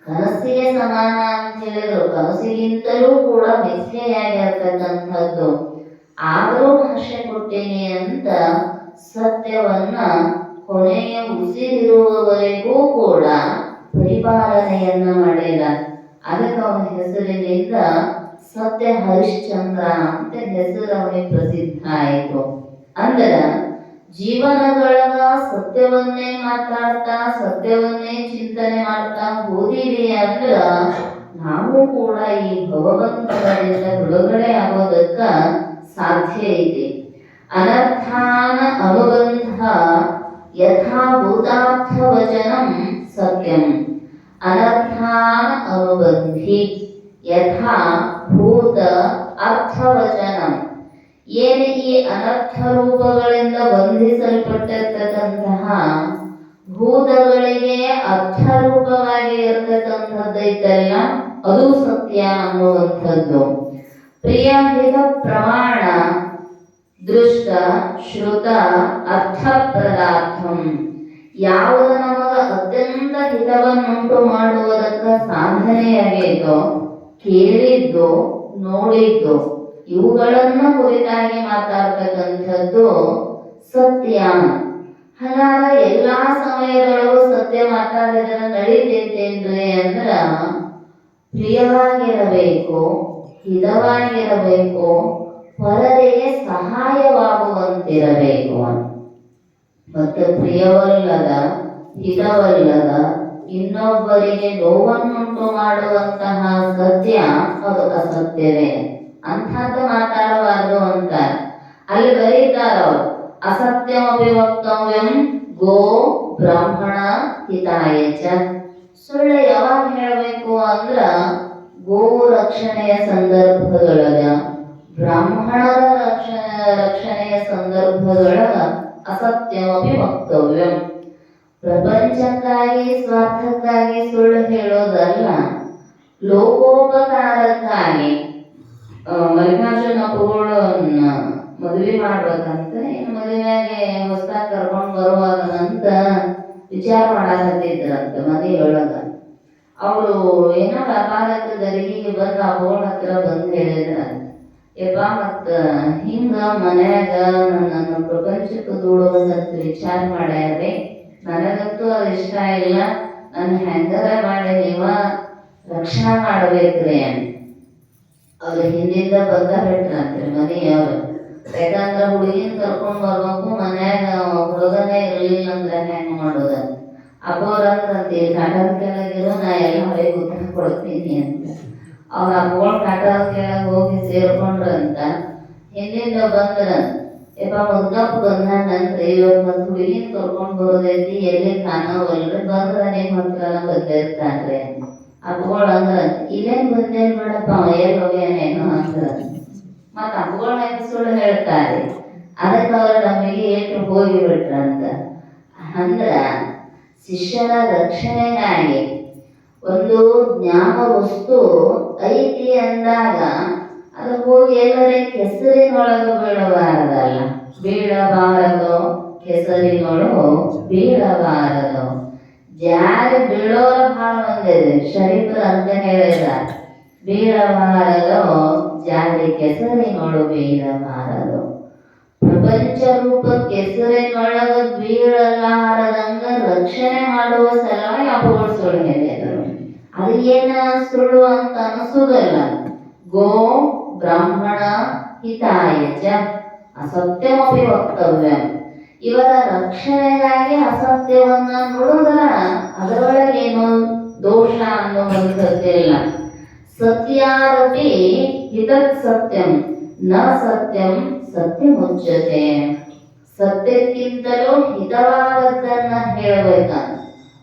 ಕನಸಿಗೆ ಸಮಾನ ಅಂತ ಹೇಳಿದ್ರು. ಕನಸಿಗಿಂತಲೂ ಕೂಡ ಮಿಥ್ಯೆಯಾಗಿರ್ತಕ್ಕಂಥದ್ದು. ಆದರೂ ಭಾಷೆ ಕೊಟ್ಟೇನೆ ಅಂತ ಸತ್ಯವನ್ನ ಕೊನೆಯ ಉಸಿರಿರುವವರೆಗೂ ಕೂಡ ಪರಿಪಾಲನೆಯನ್ನ ಮಾಡಿಲ್ಲ. ಅದಕ್ಕೆ ಅವನ ಹೆಸರಿನಿಂದ ಸತ್ಯ ಹರಿಶ್ಚಂದ್ರ ಅಂತ ಹೆಸರು ಅವನಿಗೆ ಪ್ರಸಿದ್ಧ ಆಯಿತು. ಅಂದ್ರ ಜೀವನದೊಳಗ ಸತ್ಯವನ್ನೇ ಮಾತಾಡ್ತಾ ಸತ್ಯವನ್ನೇ ಚಿಂತನೆ ಮಾಡ್ತಾ ಹೋದಿವಿ ಅಂದ್ರ ನಾವು ಕೂಡ ಈ ಭಗವಂತನಿಂದ ಬಿಡುಗಡೆ ಆಗೋದಕ್ಕ ಸಾಧ್ಯ ಇದೆ. ಅನರ್ಥಾನ ಅನುಬಂಧ ಯಥಾ ಭೂತಾರ್ಥವಚನಂ ಸತ್ಯಂ. ಅನರ್ಥಾನ ಅನುಬಂಧಿ ಯಥಾ ಭೂತ ಅರ್ಥವಚನಂ. ಏನು ಈ ಅನರ್ಥ ರೂಪಗಳಿಂದ ಬಂಧಿಸಲ್ಪಟ್ಟಿರ್ತಕ್ಕಂತಹ ಭೂತಗಳಿಗೆ ಅರ್ಥ ರೂಪವಾಗಿ ಇರತಕ್ಕಂಥದ್ದೈತಲ್ಲ, ಅದು ಸತ್ಯ ಅನ್ನುವಂಥದ್ದು. ಪ್ರಿಯಹಿತ ಪ್ರಮಾಣ ದೃಷ್ಟ ಶ್ರುತ ಅರ್ಥ ಪದಾರ್ಥಂ. ಯಾವುದು ನಮಗ ಅತ್ಯಂತ ಹಿತವನ್ನುಂಟು ಮಾಡುವುದಕ್ಕ ಸಾಧನೆಯಾಗೈತೋ, ಕೇಳಿದ್ದು ನೋಡಿದ್ದು ಇವುಗಳನ್ನು ಕುರಿತಾಗಿ ಮಾತಾಡ್ತಕ್ಕಂಥದ್ದು ಸತ್ಯ. ಹಾಗಾದ್ರೆ ಎಲ್ಲಾ ಸಮಯದೊಳಗೂ ಸತ್ಯ ಮಾತಾಡಿದ್ರೆ ನಡೀತೈತೇನ್ರಿ ಅಂದ್ರ ಪ್ರಿಯವಾಗಿರಬೇಕು, ಹಿತವಾಗಿರಬೇಕು, ಹೊರಗೆ ಸಹಾಯವಾಗುವಂತಿರಬೇಕು. ಮತ್ತು ಪ್ರಿಯವಲ್ಲದ ಹಿತವಲ್ಲದ ಇನ್ನೊಬ್ಬರಿಗೆ ನೋವನ್ನುಂಟು ಮಾಡುವಂತಹ ಸತ್ಯ ಅದು ಅಸತ್ಯವೇ. ಅಂಥದ್ದು ಮಾತಾಡಬಾರ್ದು ಅಂತ ಅಲ್ಲಿ ಬರೀತಾರ. ಅಸತ್ಯಮಪಿ ವಕ್ತವ್ಯಂ ಗೋ ಬ್ರಾಹ್ಮಣ ಹಿತಾಯ ಚ. ಸುಳ್ಳು ಯಾವಾಗ ಹೇಳಬೇಕು ಅಂದ್ರ ಗೋವು ರಕ್ಷಣೆಯ ಸಂದರ್ಭದೊಳಗ, ಬ್ರಾಹ್ಮಣರ ರಕ್ಷಣೆಯ ಸಂದರ್ಭದೊಳಗ ಅಸತ್ಯಮಪಿ ವಕ್ತವ್ಯಂ. ಪ್ರಪಂಚಕ್ಕಾಗಿ ಸ್ವಾರ್ಥಕ್ಕಾಗಿ ಸುಳ್ಳು ಹೇಳೋದಲ್ಲ, ಲೋಕೋಪಕಾರಕ್ಕಾಗಿ. ಮಲ್ಲಿಕಾರ್ಜುನ ಅಪ್ಪುಗಳನ್ನ ಮದುವೆ ಮಾಡ್ಬೇಕಂತ ಇನ್ನು ಮದುವೆಯಾಗಿ ಹೊಸದಾಗಿ ಕರ್ಕೊಂಡು ಬರುವಾಗಂತ ವಿಚಾರ ಮಾಡಾಕತ್ತಿದ್ರಂತ ಮನೆಯೊಳಗ. ಅವರು ಏನೋ ವ್ಯಾಪಾರಕ್ಕೆ ದರಿಗಿಗೆ ಬಂದು ಅಪ್ಪಗಳ ಹತ್ರ ಬಂದು ಹೇಳಿದ್ರಂತ, ಯಪ್ಪ ಮತ್ತ ಹಿಂಗ ಮನ್ಯಾಗ ನನ್ನ ಪ್ರಪಂಚಕ್ಕೆ ದೂಡುವಂತ ವಿಚಾರ ಮಾಡ್ಯಾರ್ರಿ, ನನಗಂತೂ ಅದು ಇಷ್ಟ ಇಲ್ಲ, ನನ್ನ ಹೆಂಗರ ಮಾಡಿ ನೀವ ರಕ್ಷಣಾ ಮಾಡ್ಬೇಕ್ರಿ ಅಂತ. ಅವ್ರ ಹಿಂದಿಂದ ಬಂದ ಬಿಟ್ರಂತ್ರಿ ಮನೆಯವ್ರು. ಯಾಕಂದ್ರ ಹುಡುಗಿನ ಕರ್ಕೊಂಡ್ ಬರ್ಬೇಕು, ಮನ್ಯಾಗ ಹುಡುಗನೇ ಇರ್ಲಿಲ್ಲ ಅಂದ್ರೆ ಹೆಂಗ್ ಮಾಡೋದ. ಅಪ್ಪವ್ರಂದ್ರಂತ ಈ ಕಾಟದ ಕೆಳಗಿರೋ ನಾ ಎಲ್ಲ ಹೊರಗೆ ಉತ್ತರ ಕೊಡ್ತೀನಿ ಅಂತ. ಅವ್ರ ಅಪ್ಪಗಳ ಕಾಟದ ಕೆಳಗೆ ಹೋಗಿ ಸೇರ್ಕೊಂಡ್ರಂತ. ಹಿಂದಿಂದ ಬಂದ್ರಂತ, ಯಪ್ಪ ಮುದ್ದಪ್ಪ ಬಂದಾನಂತ್ರಿ, ಇವತ್ತು ಮತ್ತೆ ಹುಡುಗಿನ ಕರ್ಕೊಂಡ್ ಬರೋದೈತಿ, ಎಲ್ಲಿ ಕಾಣವಲ್ರಿ, ಬಂದ್ರ ನಿಮ್ಮ ಹತ್ರ ಬಂದಿರ್ತಾನ್ರಿ ಅಂತ. ಅಪ್ಪಗಳು ಅಂದ್ರಂತ, ಇಲ್ಲೇನ್ ಬಂದೇನ್ ಬೇಡಪ್ಪ ಅವ ಎಲ್ಲಿ ಹೋಗ್ಯಾನೇನೋ ಅಂದ್ರ. ಮತ್ತ ಅಪ್ಪಗಳ ಹೆಂಗ್ ಸುಳ್ಳು ಹೇಳ್ತಾರೆ, ಅದಕ್ಕೆ ಅವ್ರ ನಮಗೆ ಏಟು ಹೋಗಿಬಿಟ್ರಂತ. ಅಂದ್ರ ಶಿಷ್ಯನ ರಕ್ಷಣೆಗಾಗಿ ಒಂದು ಜ್ಞಾನ ವಸ್ತು ಐತಿ ಅಂದಾಗ ಅದು ಹೋಗಿ ಎಲ್ಲರೇ ಕೆಸರಿನೊಳಗೆ ಬೀಳಬಾರದು, ಕೆಸರಿನೊಳಗು ಬೀಳಬಾರದು. ಜಾರಿ ಬೀಳೋರ ಭಾಳ ಬಂದಿದೆ, ಶರೀಫರ ಅಂತ ಹೇಳಿದ, ಬೀಳಬಾರದು ಜಾರಿ ಕೆಸರಿನೊಳು ಬೀಳಬಾರದು. ಪ್ರಪಂಚ ರೂಪ ಕೆಸರಿನೊಳಗ ಬೀಳಲಾರದಂಗ ರಕ್ಷಣೆ ಮಾಡುವ ಸಲುವಾಗಿ ಅಪ್ಪಗಳು ಸುಳ್ಳು ಹೇಳಿದರು. ಅದು ಏನ ಸುಳ್ಳು ಅಂತ ಅನಿಸೋದಲ್ಲ. ಗೋ ಬ್ರಾಹ್ಮಣ ಹಿತಾಯ ಚ ಅಸತ್ಯಮಪಿ ವಕ್ತವ್ಯ. ಇವರ ರಕ್ಷಣೆಗಾಗಿ ಅಸತ್ಯವನ್ನ ನುಡಿದ್ರ ಅದರೊಳಗೇನು ದೋಷ ಅನ್ನುವಂಥದ್ದಿಲ್ಲ. ಸತ್ಯಾರಪಿ ಹಿತತ್ ಸತ್ಯಂ ನ ಸತ್ಯಂ ಸತ್ಯಮುಚ್ಯತೆ. ಸತ್ಯಕ್ಕಿಂತಲೂ ಹಿತವಾದದ್ದನ್ನ ಹೇಳಬೇಕಂತ.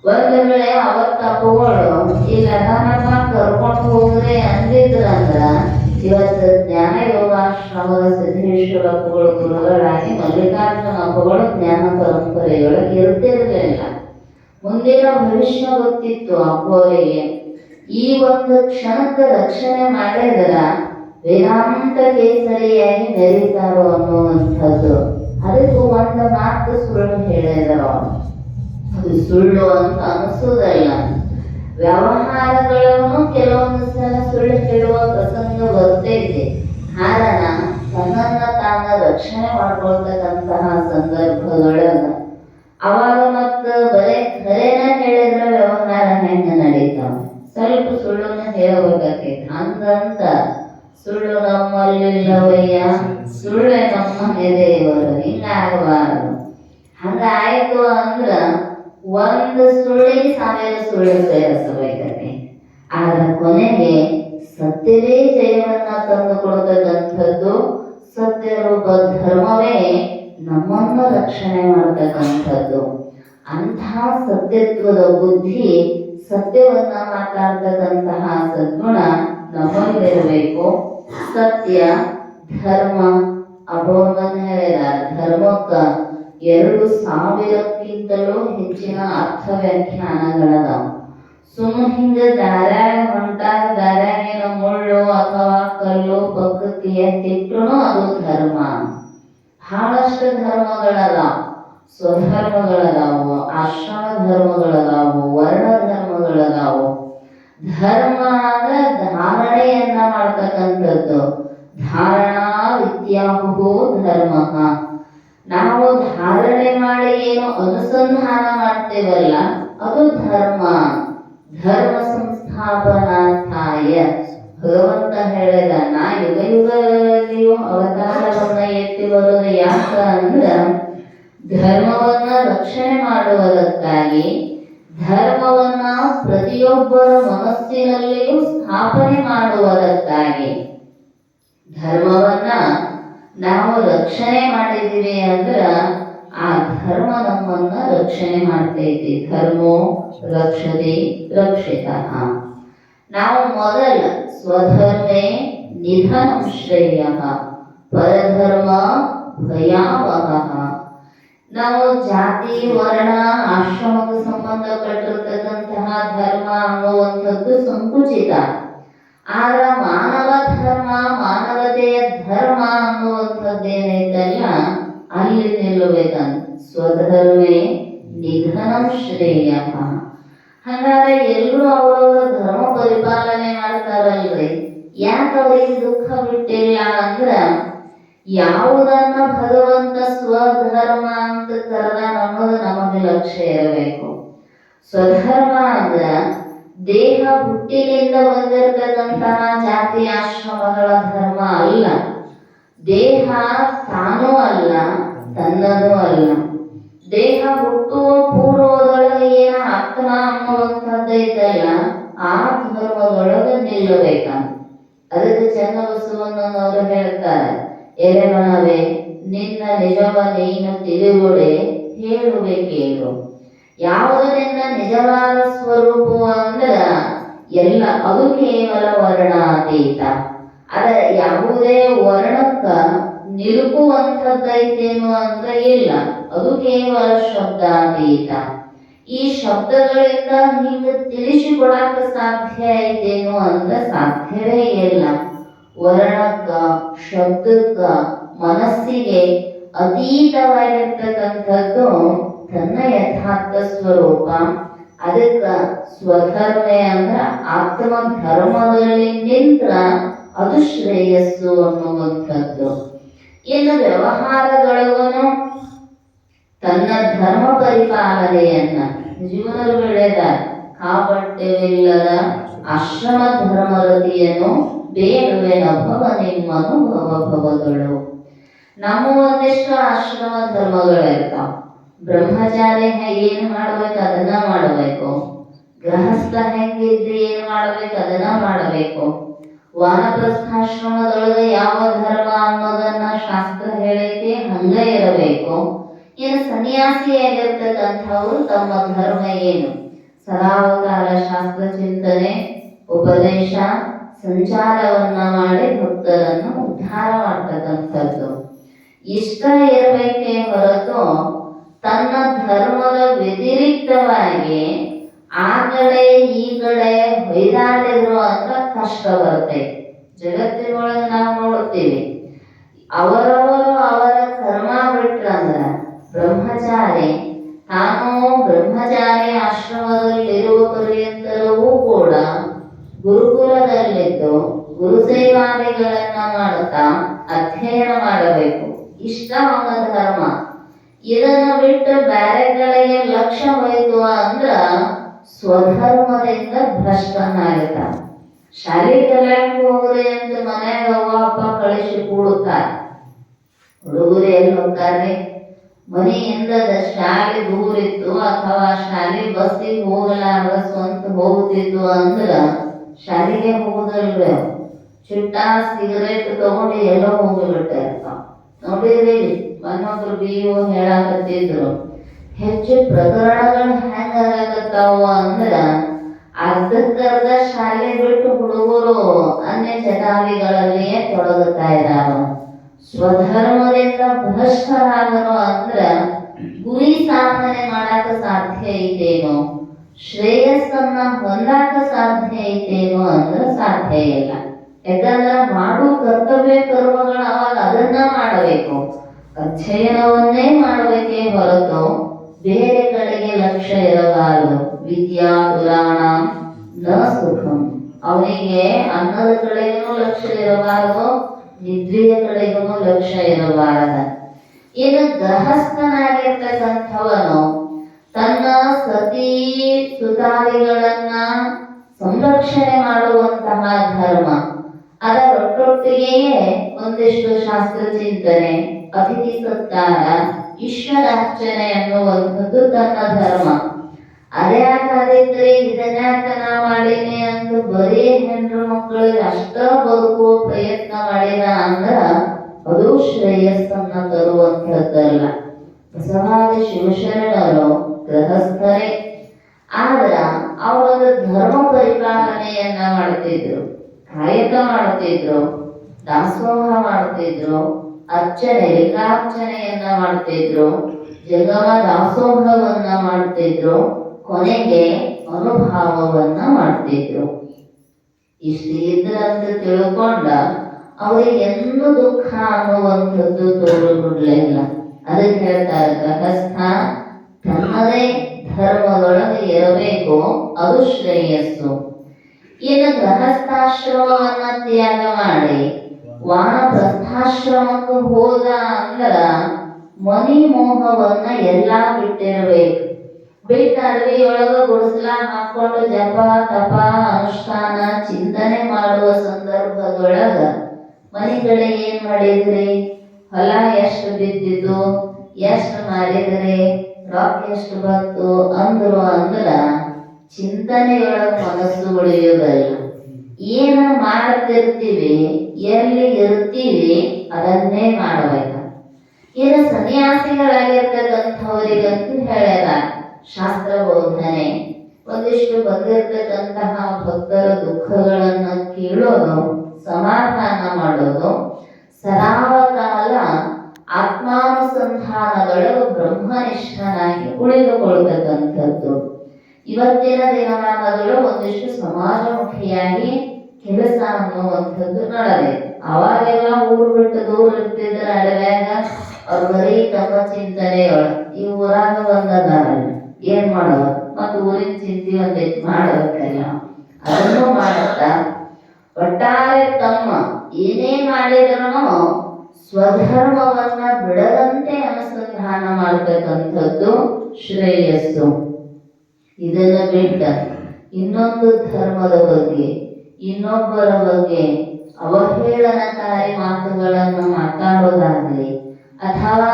ಒಂದು ವೇಳೆ ಅವತ್ತ ಅಪ್ಪಗಳು ಇಲ್ಲ ನನ್ನಪ್ಪ ಕರ್ಕೊಂಡು ಹೋಗ್ರೆ ಅಂದಿದ್ರಂದ್ರ ಇವತ್ತು ಜ್ಞಾನ ಯೋಗಾಶ್ರಮದ ಸಿದ್ದೇಶ್ವರ ಅಪ್ಪಗಳು ಗುರುಗಳಾಗಿ ಮಲ್ಲಿಕಾರ್ಜುನ ಅಪ್ಪಗಳು ಜ್ಞಾನ ಪರಂಪರೆಯೊಳಗೆ ಇರ್ತಿರ್ಲಿಲ್ಲ. ಮುಂದಿನ ಭವಿಷ್ಯ ಗೊತ್ತಿತ್ತು ಅಪ್ಪವರಿಗೆ. ಈ ಒಂದು ಕ್ಷಣದ ರಕ್ಷಣೆ ಮಾಡಿದ್ರ ವೇದಾಂತ ಕೇಸರಿಯಾಗಿ ಮೆರೀತಾರೋ ಅನ್ನುವಂಥದ್ದು. ಅದಕ್ಕೂ ಒಂದು ಮಾತು ಸುಳ್ಳು ಹೇಳಿದರು. ಅದು ಸುಳ್ಳು ಅಂತ ಅನಿಸೋದಲ್ಲ. ವ್ಯವಹಾರಗಳನ್ನು ಕೆಲವೊಂದು ಸಲ ಸುಳ್ಳು ಹೇಳುವ ಪ್ರಸಂಗ ಬರ್ತೈತೆ. ಕಾರಣ ತನ್ನನ್ನ ತಾನ ರಕ್ಷಣೆ ಮಾಡ್ಕೊಳ್ತಕ್ಕಂತಹ ಸಂದರ್ಭದೊಳಗ ಅವಾಗ ಮತ್ತ ಬರೇ ಖರೇನ ಹೇಳಿದ್ರೆ ವ್ಯವಹಾರ ಹೆಂಗ ನಡೀತಾವ, ಸ್ವಲ್ಪ ಸುಳ್ಳನ್ನ ಹೇಳಬೇಕಾಕೈತಿ. ಹಂಗಂತ ಸುಳ್ಳು ನಮ್ಮಲ್ಲಿಲ್ಲವಯ್ಯ, ಸುಳ್ಳೆ ನಮ್ಮ ನೆರೆಯವರು, ಹಿಂಗಾಗಬಾರದು. ಹಂಗಾಯ್ತು ಅಂದ್ರ ಒಂದು ಸುಳ್ಳಿಗೆ 1000 ಸುಳ್ಳು ಸೇರಿಸಬೇಕತಿ. ಆದ್ರೆ ಕೊನೆಗೆ ಸತ್ಯವೇ ಜಯವನ್ನ ತಂದು ಕೊಡ್ತಕ್ಕಂಥದ್ದು ಸತ್ಯರೂಪ ಧರ್ಮವೇ ನಮ್ಮನ್ನು ರಕ್ಷಣೆ ಮಾಡ್ತಕ್ಕಂಥದ್ದು. ಅಂತಹ ಸತ್ಯತ್ವದ ಬುದ್ಧಿ, ಸತ್ಯವನ್ನ ಮಾತಾಡ್ತಕ್ಕಂತಹ ಸದ್ಗುಣ ನಮ್ಮಲ್ಲಿರಬೇಕು. ಸತ್ಯ ಧರ್ಮ ಅಭವವನ್ನು ಹೇಳಿದ್ದಾರೆ. ಧರ್ಮಕ್ಕ 2000ಕ್ಕಿಂತಲೂ ಹೆಚ್ಚಿನ ಅರ್ಥ ವ್ಯಾಖ್ಯಾನಗಳದಾವ. ಸುಮ್ಮ ಹಿಂಗ ದಾರ್ಯಾಗ ಹೊಂಟಾಗ ದಾರ್ಯಾಗಿನ ಮುಳ್ಳು ಅಥವಾ ಕಲ್ಲು ಪಕ್ಕಕ್ಕೆ ಎತ್ತಿಟ್ರು ಅದು ಧರ್ಮ. ಬಹಳಷ್ಟು ಧರ್ಮಗಳದಾವ. ಸ್ವಧರ್ಮಗಳದಾವು, ಆಶ್ರಮ ಧರ್ಮಗಳದಾವು, ವರ್ಣ ಧರ್ಮಗಳದಾವು. ಧರ್ಮ ಅಂದ್ರೆ ಧಾರಣೆಯನ್ನ ಮಾಡ್ತಕ್ಕಂಥದ್ದು. ಧಾರಣಾ ವಿದ್ಯಾಹು ಧರ್ಮ. ನಾವು ಧಾರಣೆ ಮಾಡಿ ಏನು ಅನುಸಂಧಾನ ಮಾಡ್ತೇವಲ್ಲ ಅದು ಧರ್ಮ. ಧರ್ಮ ಸಂಸ್ಥಾಪನಾರ್ಥಾಯ ಭಗವಂತ ಹೇಳಿದ, ನಾ ಯುಗ ಯುಗದಲ್ಲಿಯೂ ಅವತಾರವನ್ನ ಎತ್ತಿ ಬರೋದು ಯಾಕ ಅಂದ್ರ ಧರ್ಮವನ್ನ ರಕ್ಷಣೆ ಮಾಡುವುದಕ್ಕಾಗಿ, ಧರ್ಮವನ್ನ ಪ್ರತಿಯೊಬ್ಬರ ಮನಸ್ಸಿನಲ್ಲಿಯೂ ಸ್ಥಾಪನೆ ಮಾಡುವುದಕ್ಕಾಗಿ. ಧರ್ಮವನ್ನ ನಾವು ರಕ್ಷಣೆ ಮಾಡಿದೀವಿ ಅಂದ್ರ ಆ ಧರ್ಮ ನಮ್ಮನ್ನ ರಕ್ಷಣೆ ಮಾಡ್ತೈತಿ. ಧರ್ಮೋ ರಕ್ಷತೆ ರಕ್ಷಿತ. ನಾವು ಮೊದಲ ಸ್ವಧರ್ಮೇ ನಿಧನಂ ಶ್ರೇಯ, ಪರಧರ್ಮ ಭಯಾವಹ. ನಾವು ಜಾತಿ ವರ್ಣ ಆಶ್ರಮಕ್ಕೆ ಸಂಬಂಧಪಟ್ಟಿರ್ತಕ್ಕಂತಹ ಧರ್ಮ ಅನ್ನುವಂಥದ್ದು ಸಂಕುಚಿತ. ಆದ್ರ ಮಾನವ ಧರ್ಮ, ಮಾನವತೆಯ ಧರ್ಮ ಅನ್ನುವಂಥದ್ದೇನೈತಲ್ಲ ಅಲ್ಲಿ ನಿಲ್ಲಬೇಕಂತ. ಸ್ವಧರ್ಮೇ ನಿಧನಂ ಶ್ರೇಯ. ಹಾಗಾದ್ರೆ ಎಲ್ಲರೂ ಅವರವರ ಧರ್ಮ ಪರಿಪಾಲನೆ ಮಾಡ್ತಾರಲ್ರಿ, ಯಾಕೆ ಅವರಿಗೆ ದುಃಖ ಬಿಟ್ಟಿಲ್ಲ ಅಂದ್ರ ಯಾವುದನ್ನ ಭಗವಂತ ಸ್ವಧರ್ಮ ಅಂತ ಕರೆದ ಅನ್ನೋದು ನಮಗೆ ಲಕ್ಷ್ಯ ಇರಬೇಕು. ಸ್ವಧರ್ಮ ಅಂದ್ರ ದೇಹ ಹುಟ್ಟಿನಿಂದ ಬಂದಿರತಕ್ಕಂತಹ ಜಾತಿ ಆಶ್ರಮಗಳ ಧರ್ಮ ಅಲ್ಲ. ದೇಹ ತಾನೂ ಅಲ್ಲ, ತನ್ನದೂ ಅಲ್ಲ. ದೇಹ ಹುಟ್ಟುವ ಪೂರ್ವದೊಳಗೆ ಏನ ಆತ್ಮ ಅನ್ನುವಂಥದ್ದೈತಲ್ಲ ಆ ಧರ್ಮದೊಳಗೆ ನಿಲ್ಲಬೇಕಂತ. ಅದಕ್ಕೆ ಚನ್ನಬಸವಣ್ಣನವರು ಹೇಳ್ತಾರೆ, ಎಲೆಮನವೇ ನಿನ್ನ ನಿಜವ ನೀನು ತಿಳಿಗೊಡೆ ಹೇಳುಬೇಕೇನು. ಯಾವುದು ನಿನ್ನ ನಿಜವಾದ ಸ್ವರೂಪ ಅಂದ್ರ ಎಲ್ಲ ಅದು ಕೇವಲ ವರ್ಣಾತೀತ. ಅದ ಯಾವುದೇ ವರ್ಣಕ್ಕ ನಿಲುಕುವಂಥದ್ದೈತೇನು ಅಂತ ಇಲ್ಲ, ಅದು ಕೇವಲ ಶಬ್ದಾತೀತ. ಈ ಶಬ್ದಗಳಿಂದ ಹಿಂಗ ತಿಳಿಸಿಕೊಡಾಕ ಸಾಧ್ಯ ಐತೇನು ಅಂದ್ರ ಸಾಧ್ಯವೇ ಇಲ್ಲ. ವರ್ಣಕ್ಕ, ಶಬ್ದಕ್ಕ, ಮನಸ್ಸಿಗೆ ಅತೀತವಾಗಿರ್ತಕ್ಕಂಥದ್ದು ತನ್ನ ಯಥಾರ್ಥ ಸ್ವರೂಪ. ಅದಕ್ಕ ಸ್ವಧರ್ಮೆ ಅಂದ್ರ ಆತ್ಮ ಧರ್ಮದಲ್ಲಿ ನಿಂತ್ರ ಅದು ಶ್ರೇಯಸ್ಸು ಅನ್ನುವಂಥದ್ದು. ಇನ್ನು ವ್ಯವಹಾರಗಳಿಗೂ ತನ್ನ ಧರ್ಮ ಪರಿಪಾಲನೆಯನ್ನ ಜೀವನರು ಬೆಳೆದ ಕಾಪಟ್ಯವಿಲ್ಲದ ಆಶ್ರಮ ಧರ್ಮರತಿಯನ್ನು ಬೇಡುವೆನ ಭವ ನಿಮ್ಮನು ಭವಭವಗಳು. ನಮ್ಮ ಒಂದಿಷ್ಟು ಆಶ್ರಮ ಧರ್ಮಗಳಿರ್ತಾವ. ಬ್ರಹ್ಮಚಾರಿ ಏನ್ ಮಾಡ್ಬೇಕು ಅದನ್ನ ಮಾಡಬೇಕು, ಗೃಹಸ್ಥ ಹೆಂಗಿದ್ದು ಏನ್ ಮಾಡ್ಬೇಕು ಅದನ್ನ ಮಾಡಬೇಕು. ವಾನಪ್ರಸ್ಥಾಶ್ರಮದೊಳಗೆ ಯಾವ ಧರ್ಮ ಅನ್ನೋದನ್ನ ಶಾಸ್ತ್ರ ಹೇಳೈತಿ ಹಂಗ ಇರಬೇಕು. ಏನು ಸನ್ಯಾಸಿಯಾಗಿರ್ತಕ್ಕಂಥವ್ರು ತಮ್ಮ ಧರ್ಮ ಏನು, ಸದಾವಕಾಲ ಶಾಸ್ತ್ರ ಚಿಂತನೆ, ಉಪದೇಶ, ಸಂಚಾರವನ್ನ ಮಾಡಿ ಭಕ್ತರನ್ನು ಉದ್ಧಾರ ಮಾಡ್ತಕ್ಕಂಥದ್ದು ಇಷ್ಟ ಇರಬೇಕೇ ಹೊರತು ತನ್ನ ಧರ್ಮದ ವ್ಯತಿರಿಕ್ತವಾಗಿ ಆ ಕಡೆ ಈ ಕಡೆ ಹೊಯ್ದಾಡಿದ್ರು ಅಂತ ಕಷ್ಟ ಬರ್ತೈತಿ. ಜಗತ್ತಿನೊಳಗೆ ನಾವು ನೋಡ್ತೀವಿ, ಅವರವರು ಅವರ ಕರ್ಮ ಬಿಟ್ರಂದ್ರ ಬ್ರಹ್ಮಚಾರಿ ತಾನು ಬ್ರಹ್ಮಚಾರಿ ಆಶ್ರಮದಲ್ಲಿರುವ ಪರ್ಯಂತರವೂ ಕೂಡ ಗುರುಕುಲದಲ್ಲಿದ್ದು ಗುರು ಸೇವಾದಿಗಳನ್ನ ಮಾಡುತ್ತಾ ಅಧ್ಯಯನ ಮಾಡಬೇಕು. ಇಷ್ಟ ಅವನ ಧರ್ಮ. ಇದನ್ನು ಬಿಟ್ಟು ಬೇರೆ ಕಡೆಗೆ ಲಕ್ಷ್ಯ ಹೋಯ್ತು ಅಂದ್ರ ಸ್ವಧರ್ಮದಿಂದ ಭ್ರಷ್ಟನಾಗಿರ್ತಾನ. ಶಾಲೆ ಕಲಿಯಕ್ ಹೋಗ್ರಿ ಅಂತ ಮನ್ಯಾಗ ಅವ್ವ ಅಪ್ಪ ಕಳಿಸಿ ಕೂಡುತ್ತಾರೆ. ಹುಡುಗರು ಎಲ್ಲಿ ಹೋಗ್ತಾರೆ? ಮನೆಯಿಂದ ಶಾಲೆ ದೂರ ಇತ್ತು ಅಥವಾ ಶಾಲೆ ಬಸ್ಸಿಗೆ ಹೋಗಲಾರ ಸ್ವಂತ ಹೋಗುತ್ತಿದ್ದು ಅಂದ್ರ ಶಾಲೆಗೆ ಹೋಗುದಲ್ರಿ. ಚುಟ್ಟ ಸಿಗರೇಟ್ ತಗೊಂಡು ಎಲ್ಲೋ ಹೋಗಿಬಿಟ್ಟಿರ್ತಾವ. ನೋಡಿದ್ರಿ ಮನ್ನೊಬ್ರು ಬಿಯು ಹೇಳಾಕತ್ತಿದ್ರು, ಹೆಚ್ಚು ಪ್ರಕರಣಗಳು ಹೆಂಗಾಗತ್ತಾವ ಅಂದ್ರ ಅರ್ಧಕ್ಕರ್ಧ ಶಾಲೆ ಬಿಟ್ಟು ಹುಡುಗರು ಅನ್ಯ ಚಟಾವಿಗಳಲ್ಲಿಯೇ ತೊಡಗುತ್ತಾ ಇದ್ದಾರ. ಸ್ವಧರ್ಮದಿಂದ ಭ್ರಷ್ಟರಾಗರು ಅಂದ್ರ ಗುರಿ ಸಾಧನೆ ಮಾಡಾಕ ಸಾಧ್ಯ ಐತೇನೋ, ಶ್ರೇಯಸ್ಸನ್ನ ಹೊಂದಾಕ ಸಾಧ್ಯ ಐತೇನೋ ಅಂದ್ರ ಸಾಧ್ಯ ಇಲ್ಲ. ಯಾಕಂದ್ರ ಮಾಡು ಕರ್ತವ್ಯ ಕರ್ಮಗಳ ಅವಾಗ ಅದನ್ನ ಮಾಡಬೇಕು, ಅಧ್ಯಯನವನ್ನೇ ಮಾಡಬೇಕೇ ಹೊರತು ಬೇರೆ ಕಡೆಗೆ ಲಕ್ಷ್ಯ ಇರಬಾರದು. ವಿದ್ಯಾ ಪುರಾಣ ನ ಸುಖಂ. ಅವನಿಗೆ ಅನ್ನದ ಕಡೆಗೂ ಲಕ್ಷ್ಯ ಇರಬಾರದು, ನಿದ್ರೆಯ ಕಡೆಗೂ ಲಕ್ಷ್ಯ ಇರಬಾರದ. ಇನ್ನು ಗೃಹಸ್ಥನಾಗಿರ್ತಕ್ಕಂಥವನು ತನ್ನ ಸತಿ ಸುತಾದಿಗಳನ್ನ ಸಂರಕ್ಷಣೆ ಮಾಡುವಂತಹ ಧರ್ಮ, ಅದರೊಟ್ಟೊಟ್ಟಿಗೆಯೇ ಒಂದಿಷ್ಟು ಶಾಸ್ತ್ರ ಚಿಂತನೆ, ಅತಿಥಿ ಸತ್ಕಾರ, ಈಶ್ವರಾರ್ಚನೆ ಅನ್ನುವಂಥದ್ದು ತನ್ನ ಧರ್ಮ. ಅದ್ಯಾಕಾದಿದ್ರೆ ಇದನ್ಯಾಕ ನಾ ಮಾಡೀನಿ ಅಂತ ಬರೀ ಹೆಣ್ಣು ಮಕ್ಕಳಿಗೆ ಅಷ್ಟ ಬದುಕುವ ಪ್ರಯತ್ನ ಮಾಡಿದ ಅಂದ್ರ ಅದು ಶ್ರೇಯಸ್ಸನ್ನ ತರುವಂಥದ್ದಲ್ಲ. ಬಸವಾದಿ ಶಿವಶರಣರು ಗೃಹಸ್ಥರೇ, ಆದ್ರ ಅವರೊಂದು ಧರ್ಮ ಪರಿಪಾಲನೆಯನ್ನ ಮಾಡ್ತಿದ್ರು, ಕಾಯಕ ಮಾಡ್ತಿದ್ರು, ದಾಸೋಹ ಮಾಡ್ತಿದ್ರು, ಅರ್ಚನೆ ಲಿಂಗಾರ್ಚನೆಯನ್ನ ಮಾಡ್ತಿದ್ರು, ಜಗಮ ದಾಸೋಹವನ್ನ ಮಾಡ್ತಿದ್ರು, ಕೊನೆಗೆ ಅನುಭಾವವನ್ನ ಮಾಡ್ತಿದ್ರು. ಇಷ್ಟು ಇದ್ರಂತ ತಿಳ್ಕೊಂಡ ಅವ್ರಿಗೆ ಎಂದು ದುಃಖ ಅನ್ನುವಂಥದ್ದು ತೋರಿಬಿಡ್ಲಿಲ್ಲ. ಅದಕ್ಕೆ ಹೇಳ್ತಾರೆ, ಗೃಹಸ್ಥ ತನ್ನದೇ ಧರ್ಮದೊಳಗೆ ಇರಬೇಕು, ಅದು ಶ್ರೇಯಸ್ಸು. ಇನ್ನು ಗೃಹಸ್ಥಾಶ್ರಮವನ್ನ ತ್ಯಾಗ ಮಾಡಿ ವಾನಪ್ರಸ್ಥಾಶ್ರಮಕ್ಕೆ ಹೋದ ಅಂದ್ರ ಮನಿ ಮೋಹವನ್ನ ಎಲ್ಲಾ ಬಿಟ್ಟಿರಬೇಕು. ಬಿಟ್ಟು ಅಡವಿಯೊಳಗ ಗುಡಿಸಲ ಹಾಕೊಂಡು ಜಪ ತಪ ಅನುಷ್ಠಾನ ಚಿಂತನೆ ಮಾಡುವ ಸಂದರ್ಭದೊಳಗ ಮನೆ ಕಡೆ ಏನ್ ಮಾಡಿದ್ರಿ, ಹೊಲ ಎಷ್ಟು ಬಿದ್ದಿದ್ದು, ಎಷ್ಟು ಮಾರಿದ್ರಿ, ರೊಕ್ಕ ಎಷ್ಟು ಬಂತು ಅಂದ್ರು ಅಂದ್ರ ಚಿಂತನೆಯೊಳಗ ಮನಸ್ಸು ಉಳಿಯುವುದಲ್ಲ. ಏನ ಮಾಡ್ತಿರ್ತೀವಿ, ಎಲ್ಲಿ ಇರ್ತೀವಿ ಅದನ್ನೇ ಮಾಡಬೇಕ. ಇನ್ನು ಸನ್ಯಾಸಿಗಳಾಗಿರ್ತಕ್ಕಂಥವರಿಗಂತೂ ಹೇಳ್ಯಾರ ಶಾಸ್ತ್ರ ಬೋಧನೆ, ಒಂದಿಷ್ಟು ಬಂದಿರ್ತಕ್ಕಂತಹ ಭಕ್ತರ ದುಃಖಗಳನ್ನ ಕೇಳೋದು, ಸಮಾಧಾನ ಮಾಡೋದು, ಸದಾಕಾಲ ಆತ್ಮಾನುಸಂಧಾನದೊಳಗೆ ಬ್ರಹ್ಮನಿಷ್ಠನಾಗಿ ಉಳಿದುಕೊಳ್ಳತಕ್ಕಂಥದ್ದು. ಇವತ್ತಿನ ದಿನಮಾನಗಳು ಒಂದಿಷ್ಟು ಸಮಾಜಮುಖಿಯಾಗಿ ಕೆಲಸ ಅನ್ನುವಂಥದ್ದು ನಡೆದಿದೆ. ಅವಾಗೆಲ್ಲ ಊರು ಬಿಟ್ಟು ದೂರ ಇರ್ತಿದ್ರ ಅಡವ್ಯಾಗ, ಅವ್ರು ಬರೀ ತಮ್ಮ ಚಿಂತನೆಯೊಳ ಈ ಊರಾಗ ಬಂದದಾರಲ್ಲ ಏನ್ ಮಾಡೋದು, ಮತ್ತು ಊರಿನ ಚಿಂತೆ ಒಂದೈತಿ ಮಾಡಬೇಕಲ್ಲ, ಅದನ್ನು ಮಾಡುತ್ತಾ ಒಟ್ಟಾರೆ ತಮ್ಮ ಏನೇ ಮಾಡಿದ್ರೂ ಸ್ವಧರ್ಮವನ್ನ ಬಿಡದಂತೆ ಅನುಸಂಧಾನ ಮಾಡ್ತಕ್ಕಂಥದ್ದು ಶ್ರೇಯಸ್ಸು. ಇದನ್ನ ಬಿಟ್ಟ ಇನ್ನೊಂದು ಧರ್ಮದ ಬಗ್ಗೆ, ಇನ್ನೊಬ್ಬರ ಬಗ್ಗೆ ಅವಹೇಳನಕಾರಿ ಮಾತುಗಳನ್ನು ಮಾತಾಡೋದಾಗಲಿ ಅಥವಾ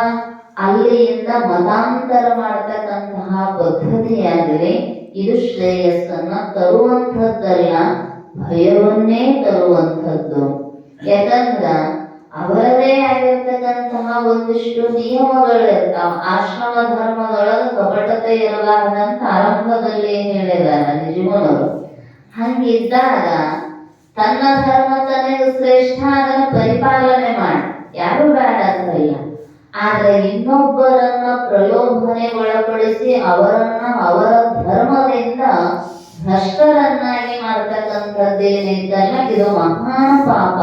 ಅಲ್ಲಿಯಿಂದ ಮತಾಂತರ ಮಾಡತಕ್ಕಂತಹ ಪದ್ಧತಿಯಾಗಲಿ ಇದು ಶ್ರೇಯಸ್ಸನ್ನ ತರುವಂಥದ್ದಲ್ಲ, ಭಯವನ್ನೇ ತರುವಂಥದ್ದು. ಯಾಕಂದ್ರ ಅವರದೇ ಆಗಿರ್ತಕ್ಕಂತಹ ಒಂದಿಷ್ಟು ನಿಯಮಗಳಿರ್ತಾವ. ಆಶ್ರಮ ಧರ್ಮದೊಳಗೆ ಕಪಟತೆ ಇರಬಾರದಂತ ಆರಂಭದಲ್ಲಿ ಹೇಳಿದಾರ ನಿಜಮನವರು. ಹಂಗಿದ್ದಾಗ ತನ್ನ ಧರ್ಮ ತನಗೆ ಶ್ರೇಷ್ಠ, ಅದನ್ನು ಪರಿಪಾಲನೆ ಮಾಡಿ, ಯಾರು ಬೇಡ ಅಂತಲ್ಲ. ಆದ್ರೆ ಇನ್ನೊಬ್ಬರನ್ನ ಪ್ರಲೋಭನೆಗೊಳಪಡಿಸಿ ಅವರನ್ನ ಅವರ ಧರ್ಮದಿಂದ ಭ್ರಷ್ಟರನ್ನಾಗಿ ಮಾಡ್ತಕ್ಕಂಥದ್ದೇನಿದ್ದಲ್ಲ, ಇದು ಮಹಾನ್ ಪಾಪ.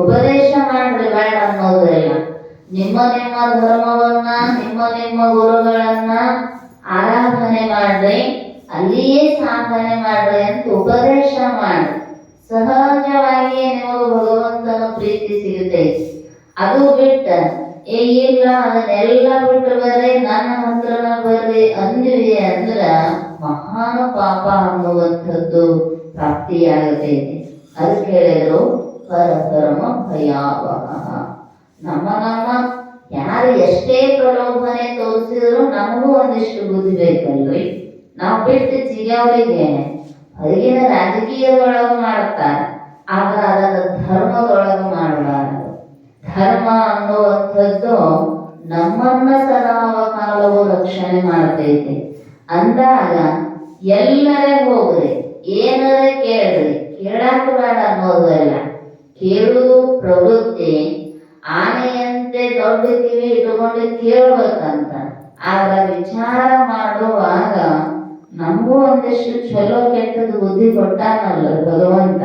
ಉಪದೇಶ ಮಾಡ್ರಿ ಬೇಡ ಅನ್ನೋದಿಲ್ಲ, ನಿಮ್ಮ ನಿಮ್ಮ ಧರ್ಮವನ್ನ ನಿಮ್ಮ ನಿಮ್ಮ ಗುರುಗಳನ್ನ ಆರಾಧನೆ ಮಾಡ್ರಿ, ಅಲ್ಲಿಯೇ ಸಾಧನೆ ಮಾಡ್ರಿ ಅಂತ ಉಪದೇಶ ಮಾಡಿ ಸಹಜವಾಗಿಯೇ ನಿಮಗೆ ಭಗವಂತನ ಪ್ರೀತಿ ಸಿಗುತ್ತೆ. ಅದು ಬಿಟ್ಟ ಇಲ್ಲ ಅದನ್ನೆಲ್ಲ ಬಿಟ್ಟು ಬರ್ರಿ ನನ್ನ ಹತ್ರನ ಬರ್ರಿ ಅಂದ್ವಿ ಅಂದ್ರ ಮಹಾನ ಪಾಪ ಅನ್ನುವಂಥದ್ದು ಪ್ರಾಪ್ತಿಯಾಗತೈತಿ. ಅದಕ್ಕೆ ಹೇಳಿದ್ರು ಪರಧರ್ಮ ಭಯಾವಹ. ನಮ್ಮ ಯಾರು ಎಷ್ಟೇ ಪ್ರಲೋಭನೆ ತೋರಿಸಿದ್ರು ನಮಗೂ ಒಂದಿಷ್ಟು ಬುದ್ಧಿ ಬೇಕಲ್ರಿ. ನಾವು ಬಿಟ್ಟು ಜಿಗಿಯವರಿಗೆ ಹೊರಗಿನ ರಾಜಕೀಯದೊಳಗೆ ಮಾಡ್ತಾರೆ, ಆಗ ಅದರ ಧರ್ಮದೊಳಗೆ ಮಾಡಬಾರದು. ಧರ್ಮ ಅನ್ನುವಂಥದ್ದು ನಮ್ಮನ್ನ ಸದಾಕಾಲವು ರಕ್ಷಣೆ ಮಾಡ್ತೈತಿ. ಅಂದಾಗ ಎಲ್ಲರೇ ಹೋಗ್ರಿ, ಏನರ ಕೇಳ್ರಿ, ಕೇಳಾಕ ಬೇಡ ಅನ್ನೋದಲ್ಲ, ಕೇಳುವುದು ಪ್ರವೃತ್ತಿ. ಆನೆಯಂತೆ ದೊಡ್ಡ ಕಿವಿ ಇಟ್ಟುಕೊಂಡು ಕೇಳ್ಬೇಕಂತ. ಆದ್ರೆ ವಿಚಾರ ಮಾಡುವಾಗ ನಮಗೂ ಒಂದಿಷ್ಟು ಚಲೋ ಕೆಟ್ಟದ್ದು ಬುದ್ಧಿ ಕೊಟ್ಟಾನಲ್ಲ ಭಗವಂತ.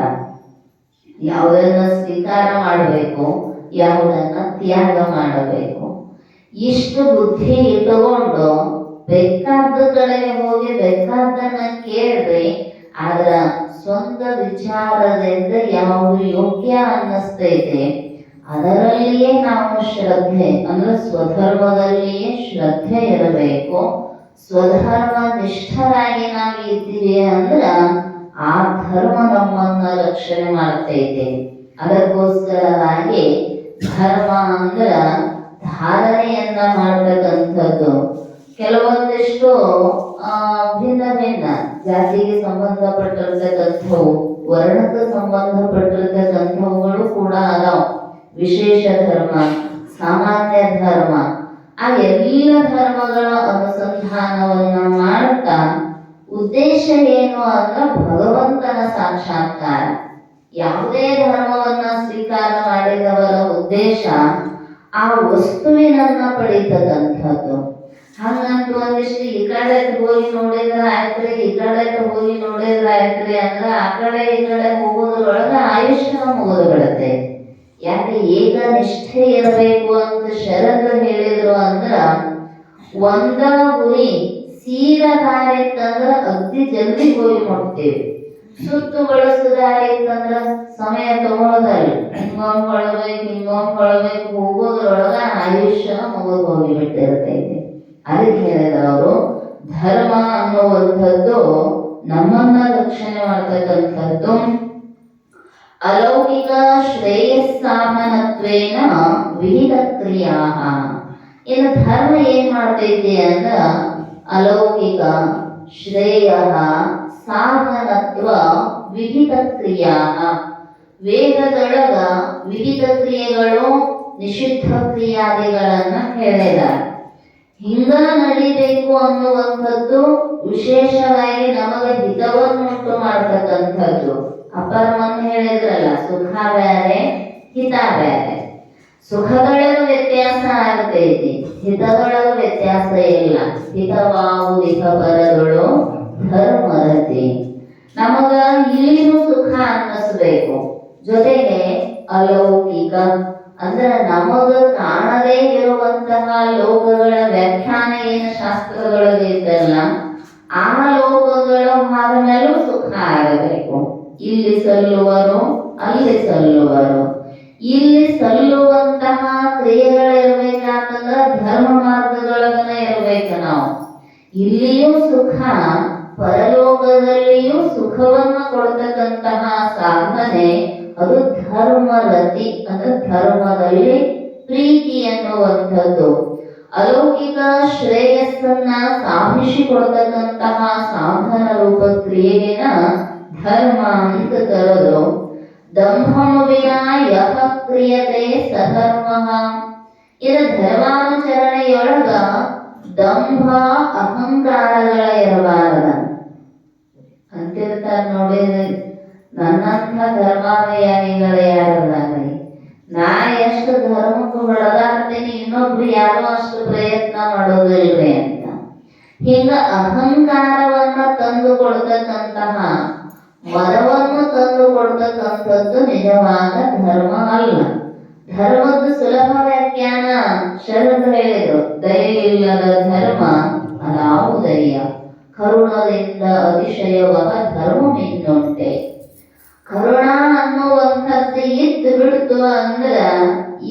ಯಾವುದನ್ನ ಸ್ವೀಕಾರ ಮಾಡಬೇಕು, ಯಾವುದನ್ನ ತ್ಯಾಗ ಮಾಡಬೇಕು, ಇಷ್ಟು ಬುದ್ಧಿ ಇಟ್ಟುಕೊಂಡು ಬೇಕಾದ ಕಡೆಗೆ ಹೋಗಿ ಬೇಕಾದನ್ನ ಕೇಳ್ರಿ. ಆದ್ರ ಸ್ವಂತ ವಿಚಾರದಿಂದ ಯಾವುದು ಯೋಗ್ಯ ಅನ್ನಿಸ್ತೈತೆ ಅದರಲ್ಲಿಯೇ ನಾವು ಶ್ರದ್ಧೆ ಅಂದ್ರೆ ಸ್ವಧರ್ಮದಲ್ಲಿಯೇ ಶ್ರದ್ಧೆ ಇರಬೇಕು. ಸ್ವಧರ್ಮ ನಿಷ್ಠರಾಗಿ ನಾವು ಇದ್ದೀವಿ ಅಂದ್ರ ಆ ಧರ್ಮ ನಮ್ಮನ್ನ ರಕ್ಷಣೆ ಮಾಡ್ತೈತೆ. ಅದಕ್ಕೋಸ್ಕರವಾಗಿ ಧರ್ಮ ಅಂದ್ರ ಧಾರಣೆಯನ್ನ ಮಾಡ್ತಕ್ಕಂಥದ್ದು. ಕೆಲವೊಂದಿಷ್ಟು ಭಿನ್ನ ಭಿನ್ನ ಜಾತಿಗೆ ಸಂಬಂಧಪಟ್ಟಿರ್ತಕ್ಕಂಥವು, ವರ್ಣಕ್ಕೆ ಸಂಬಂಧಪಟ್ಟಿರ್ತಕ್ಕಂಥವುಗಳು ಕೂಡ ಅದಾವ. ವಿಶೇಷ ಧರ್ಮ, ಸಾಮಾನ್ಯ ಧರ್ಮ, ಆ ಎಲ್ಲ ಧರ್ಮಗಳ ಅನುಸಂಧಾನವನ್ನ ಮಾಡ್ತಾ ಉದ್ದೇಶ ಏನು ಅಂದ್ರೆ ಭಗವಂತನ ಸಾಕ್ಷಾತ್ಕಾರ. ಯಾವುದೇ ಧರ್ಮವನ್ನ ಸ್ವೀಕಾರ ಮಾಡಿದವರ ಉದ್ದೇಶ ಆ ವಸ್ತುವಿನನ್ನ ಪಡಿತಕ್ಕಂಥದ್ದು. ಹಂಗಂತ ಒಂದಿಷ್ಟು ಈ ಕಡೆ ಹೋಗಿ ನೋಡಿದ್ರೆ ಆಯ್ತ್ರಿ, ಈ ಕಡೆ ಹೋಗಿ ನೋಡಿದ್ರೆ ಆಯ್ತ್ರಿ ಅಂದ್ರ ಆ ಕಡೆ ಈ ಕಡೆ ಹೋಗೋದ್ರೊಳಗ ಆಯುಷ್ಯ ಮುಗಿದು ಬಿಡತ್ತೆ. ಯಾಕೆ ಏಕ ನಿಷ್ಠೆ ಇರಬೇಕು ಅಂತ ಶರದ್ರು ಹೇಳಿದ್ರು ಅಂದ್ರ ಒಂದ ಗುರಿ ಸೀದಾ ದಾರಿ ಇತ್ತಂದ್ರ ಅಗ್ದಿ ಜಲ್ದಿ ಹೋಗಿ ಮುಟ್ತೇವೆ. ಸುತ್ತು ಬಳಸುದಾರಿ ಇತ್ತಂದ್ರ ಸಮಯ ತಗೊಳ್ಳೋದಲ್ಲ, ಹಿಂಗೊಳ್ಬೇಕು ಹೋಗೋದ್ರೊಳಗ ಆಯುಷ್ಯ ಮುಗಿದು ಹೋಗಿ ಬಿಟ್ಟಿರ್ತೈತೆ. ಅದಕ್ಕೆ ಹೇಳಿದವರು ಧರ್ಮ ಅನ್ನುವಂಥದ್ದು ನಮ್ಮನ್ನ ರಕ್ಷಣೆ ಮಾಡ್ತಕ್ಕಂಥದ್ದು. ಅಲೌಕಿಕ ಶ್ರೇಯಸ್ಸಾಮನತ್ವೇನ ವಿಹಿತ ಕ್ರಿಯಾ. ಇನ್ನು ಧರ್ಮ ಏನ್ ಮಾಡ್ತೈತಿ ಅಂದ್ರ ಅಲೌಕಿಕ ಶ್ರೇಯ ಸಾಧನತ್ವ ವಿಹಿತ ಕ್ರಿಯಾ. ವೇದದೊಳಗ ವಿಹಿತ ಕ್ರಿಯೆಗಳು ನಿಷಿದ್ಧ ಕ್ರಿಯಾದಿಗಳನ್ನ ಹೇಳಿದ್ದಾರೆ. ಹಿಂಗ ನಡಿಬೇಕು ಅನ್ನುವಂಥದ್ದು ವಿಶೇಷವಾಗಿ ನಮಗೆ ಹಿತವನ್ನುಂಟು ಮಾಡ್ತಕ್ಕಂಥದ್ದು. ಅಪರಮನ್ನು ಹೇಳಿದ್ರಲ್ಲ, ಸುಖ ಬೇರೆ ಹಿತ ಬೇರೆ. ಸುಖದೊಳಗೆ ವ್ಯತ್ಯಾಸ ಆಗ್ತೈತಿ, ಹಿತದೊಳಗೆ ವ್ಯತ್ಯಾಸ ಇಲ್ಲ. ಹಿತವಾವುದಿತ ಪರಗಳು ಧರ್ಮರತಿ. ನಮಗ ಇಲ್ಲಿನೂ ಸುಖ ಅನ್ನಿಸ್ಬೇಕು, ಜೊತೆಗೆ ಅಲೌಕಿಕ ಅಂದ್ರೆ ನಮಗ ಕಾಣದೇ ಇರುವಂತಹ ಲೋಕಗಳ ವ್ಯಾಖ್ಯಾನ ಏನು ಶಾಸ್ತ್ರದೊಳಗೆ ಇದ್ದಲ್ಲ, ಆ ಲೋಕಗಳ ಆದ ಮೇಲೂ ಸುಖ ಆಗಬೇಕು. ಇಲ್ಲಿ ಸಲ್ಲುವರು, ಅಲ್ಲಿ ಸಲ್ಲುವರು. ಇಲ್ಲಿ ಸಲ್ಲುವಂತಹ ಕ್ರಿಯೆಗಳಿರ್ಬೇಕಂತಂದ್ರ ಧರ್ಮ ಮಾರ್ಗದೊಳಗನೆ ಇರ್ಬೇಕು ನಾವು. ಇಲ್ಲಿಯೂ ಸುಖ, ಪರಲೋಕದಲ್ಲಿಯೂ ಸುಖವನ್ನ ಕೊಡ್ತಕ್ಕಂತಹ ಸಾಧನೆ ಅದು ಧರ್ಮರತಿ ಅಂದ್ರೆ ಧರ್ಮದಲ್ಲಿ ಪ್ರೀತಿ ಎನ್ನುವಂಥದ್ದು. ಅಲೌಕಿಕ ಶ್ರೇಯಸ್ಸನ್ನ ಸಾಧಿಸಿಕೊಡ್ತಕ್ಕಂತಹ ಸಾಧನ ರೂಪ ಕ್ರಿಯೆಗಿನ ಧರ್ಮ ಅಂತ ಕರೆದು ದಂಭಂ ವಿನಾ ಯಹ ಕ್ರಿಯತೆ ಸಧರ್ಮ. ಇದು ಧರ್ಮಾನುಚರಣೆಯೊಳಗ ದಂಭ ಅಹಂಕಾರಗಳ ಇರಬಾರದ ಅಂತಿರ್ತಾರ ನೋಡಿ. ನನ್ನಂಥ ಧರ್ಮಾನುಯಾಯಿಗಳು ಯಾರದಾಗ್ರಿ, ನಾ ಎಷ್ಟು ಧರ್ಮಕ್ಕೂ ಹೊಡೆದಾಡ್ತೀನಿ, ಇನ್ನೊಬ್ರು ಯಾರೋ ಅಷ್ಟು ಪ್ರಯತ್ನ ಮಾಡೋದಿಲ್ರಿ ಅಂತ. ಹಿಂಗ ಅಹಂಕಾರವನ್ನ ತಂದು ಕೊಡ್ತಕ್ಕಂತಹ, ಮರವನ್ನು ತಂದು ಕೊಡ್ತಕ್ಕಂಥದ್ದು ನಿಜವಾದ ಧರ್ಮ ಅಲ್ಲ. ಧರ್ಮದ ಸುಲಭ ವ್ಯಾಖ್ಯಾನ ಶರದ್ ಹೇಳಿದ್ರು. ದಯೆಯಿಲ್ಲದ ಧರ್ಮ ಅದಾವುದಯ್ಯ, ಕರುಣದಿಂದ ಅತಿಶಯವ ಧರ್ಮವಿನ್ನುಂಟೆ. ಕರುಣ ಅನ್ನುವಂಥದ್ದು ಇದ್ದು ಬಿಡ್ತು ಅಂದ್ರ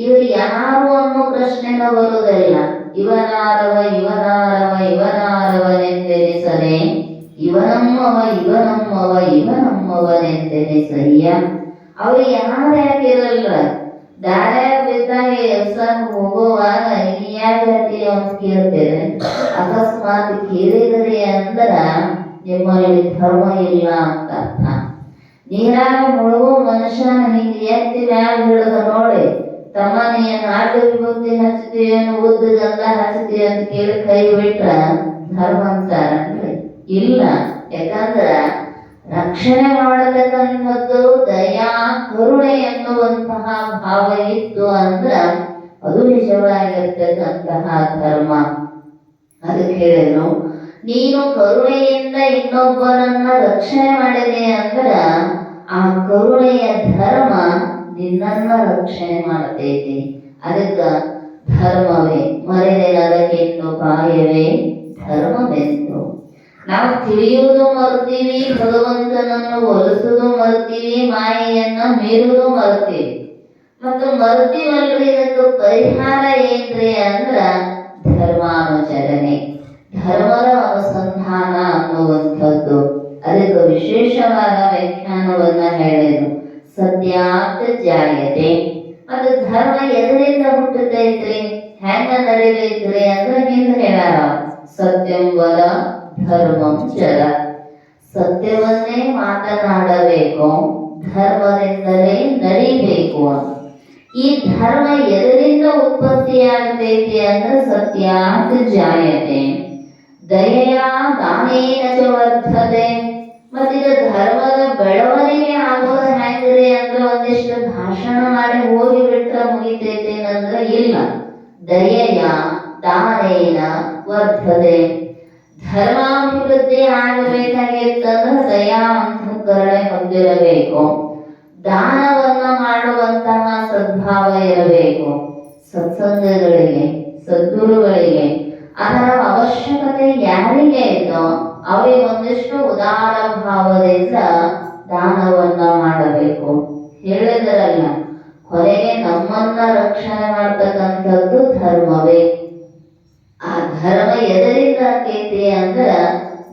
ಇವ್ರು ಯಾರು ಅನ್ನೋ ಪ್ರಶ್ನೆನ ಬರುವುದಿಲ್ಲ. ಇವನಾರವ ಇವನಾರವ ಇವನಾರವನೆಂದೆನಿಸದೆ ಇವನಮ್ಮವ ಇವನಮ್ಮವ ಇವನಮ್ಮವನೆಂದೆನಿಸಯ್ಯ. ಅವ್ರು ಯಾರು ಯಾಕಿರಲ್ಲ, ದಾರ್ಯಾಗ ಬಿದ್ದಾಗ ಎಲ್ಸಕ್ ಹೋಗುವಾಗ ಯಾವ ಜಾತಿ ಅಂತ ಕೇಳ್ತೇವೆ. ಅಕಸ್ಮಾತ್ ಕೇಳಿದ್ರಿ ಅಂದ್ರ ನಿಮ್ಮಲ್ಲಿ ಧರ್ಮ ಇಲ್ಲ ಅಂತ ಅರ್ಥ. ನೀರಾಗ ಮುಳುಗೋ ಮನುಷ್ಯನ ಹಿಂಗೆ ಎತ್ತಿ ಮ್ಯಾಲ ಹಿಡಿದ ನೋಡಿ, ತಮ್ಮ ನೀನು ನಾಲ್ಕು ವಿಭೂತಿ ಹಚ್ತೀವೇನು ಉದ್ದ ಗಂಧ ಹಚ್ತೀವಿ ಅಂತ ಕೇಳಿ ಕೈ ಬಿಟ್ರ ಧರ್ಮ ಅಂತಾರನ್ರಿ? ಇಲ್ಲ. ಯಾಕಂದ್ರ ರಕ್ಷಣೆ ಮಾಡತಕ್ಕಂಥದ್ದು ದಯಾ ಕರುಣೆ ಎನ್ನುವಂತಹ ಭಾವ ಇತ್ತು ಅಂದ್ರ ಅದು ನಿಜವಾಗಿರ್ತಕ್ಕಂತಹ ಧರ್ಮ. ಅದಕ್ಕೆ ಹೇಳಿದ್ರು, ನೀನು ಕರುಣೆಯಿಂದ ಇನ್ನೊಬ್ಬರನ್ನ ರಕ್ಷಣೆ ಮಾಡಿದೆ ಅಂದ್ರ ಆ ಕರುಣೆಯ ಧರ್ಮ ನಿನ್ನನ್ನ ರಕ್ಷಣೆ ಮಾಡತೈತಿ. ಅದಕ್ಕ ಧರ್ಮವೇ ಮರೆದೆನದಕ್ಕೆನ್ನು ಪಾಯವೇ ಧರ್ಮವೆಂದು. ನಾವು ತಿಳಿಯುವುದು ಮರ್ತೀವಿ, ಭಗವಂತನನ್ನು ಒಲಿಸುವುದು ಮರ್ತೀವಿ, ಮಾಯೆಯನ್ನ ಮೀರುವುದು ಮರ್ತೀವಿ. ಮತ್ತು ಮರ್ತೀವಲ್ರಿ, ಇದಕ್ಕೆ ಪರಿಹಾರ ಏನ್ರಿ ಅಂದ್ರ ಧರ್ಮಾನುಚರಣೆ, ಧರ್ಮದ ಅನುಸಂಧಾನ ಅನ್ನುವಂಥದ್ದು. ಅದಕ್ಕೆ ವಿಶೇಷವಾದ ವ್ಯಾಖ್ಯಾನವನ್ನ ಹೇಳಿದ್ರು. ಸತ್ಯಾತ್ ಜಾಯತೆ. ಅದು ಧರ್ಮ ಎದರಿಂದ ಹುಟ್ಟುತ್ತೈತ್ರಿ, ಹೆಂಗ ನಡಿಬೇಕ್ರಿ ಅಂದ್ರೆ ಹಿಂದೆ ಹೇಳಾರ, ಸತ್ಯಂ ವದ ಧರ್ಮಂ ಚರ. ಸತ್ಯವನ್ನೇ ಮಾತನಾಡಬೇಕು, ಧರ್ಮದಿಂದಲೇ ನಡಿಬೇಕು. ಈ ಧರ್ಮ ಎದರಿಂದ ಉತ್ಪತ್ತಿಯಾಗತೈತಿ ಅಂದ್ರೆ ಸತ್ಯಾತ್ ಜಾಯತೆ ದಯೆಯ ದಾನೇನ ಚ ವರ್ಧತೆ. ಮತ್ತಿದ ಧರ್ಮದ ಬೆಳವಣಿಗೆ ಆಗೋದು ಹೆಂಗ್ರಿ ಅಂದ್ರೆ ಒಂದಿಷ್ಟು ಭಾಷಣ ಮಾಡಿ ಹೋಗಿ ಬಿಟ್ರೆ ಮುಗಿತೈತಿ ಅಂದ್ರೆ ಇಲ್ಲ. ದಯೆಯ ದಾನೇನ ವರ್ಧತೆ. ಧರ್ಮಾಭಿವೃದ್ಧಿ ಆಗಬೇಕಾಗಿತ್ತಂದ್ರೆ ದಯಾ ಅಂತಃಕರಣೆ ಹೊಂದಿರಬೇಕು, ದಾನವನ್ನ ಮಾಡುವಂತಹ ಸದ್ಭಾವ ಇರಬೇಕು. ಸತ್ಸಂಗಗಳಿಗೆ, ಸದ್ಗುರುಗಳಿಗೆ ಅದರ ಅವಶ್ಯಕತೆ ಯಾರಿಗೆ ಇದ್ದೋ ಅವರಿಗೆ ಒಂದಿಷ್ಟು ಉದಾರ ಭಾವದಿಂದ ದಾನವನ್ನ ಮಾಡಬೇಕು. ಹೇಳಿದರಲ್ಲ, ಕೊನೆಗೆ ನಮ್ಮನ್ನ ರಕ್ಷಣೆ ಮಾಡ್ತಕ್ಕಂಥದ್ದು ಧರ್ಮವೇ. ಆ ಧರ್ಮ ಎದರಿಂದ ಆಕೈತಿ ಅಂದ್ರ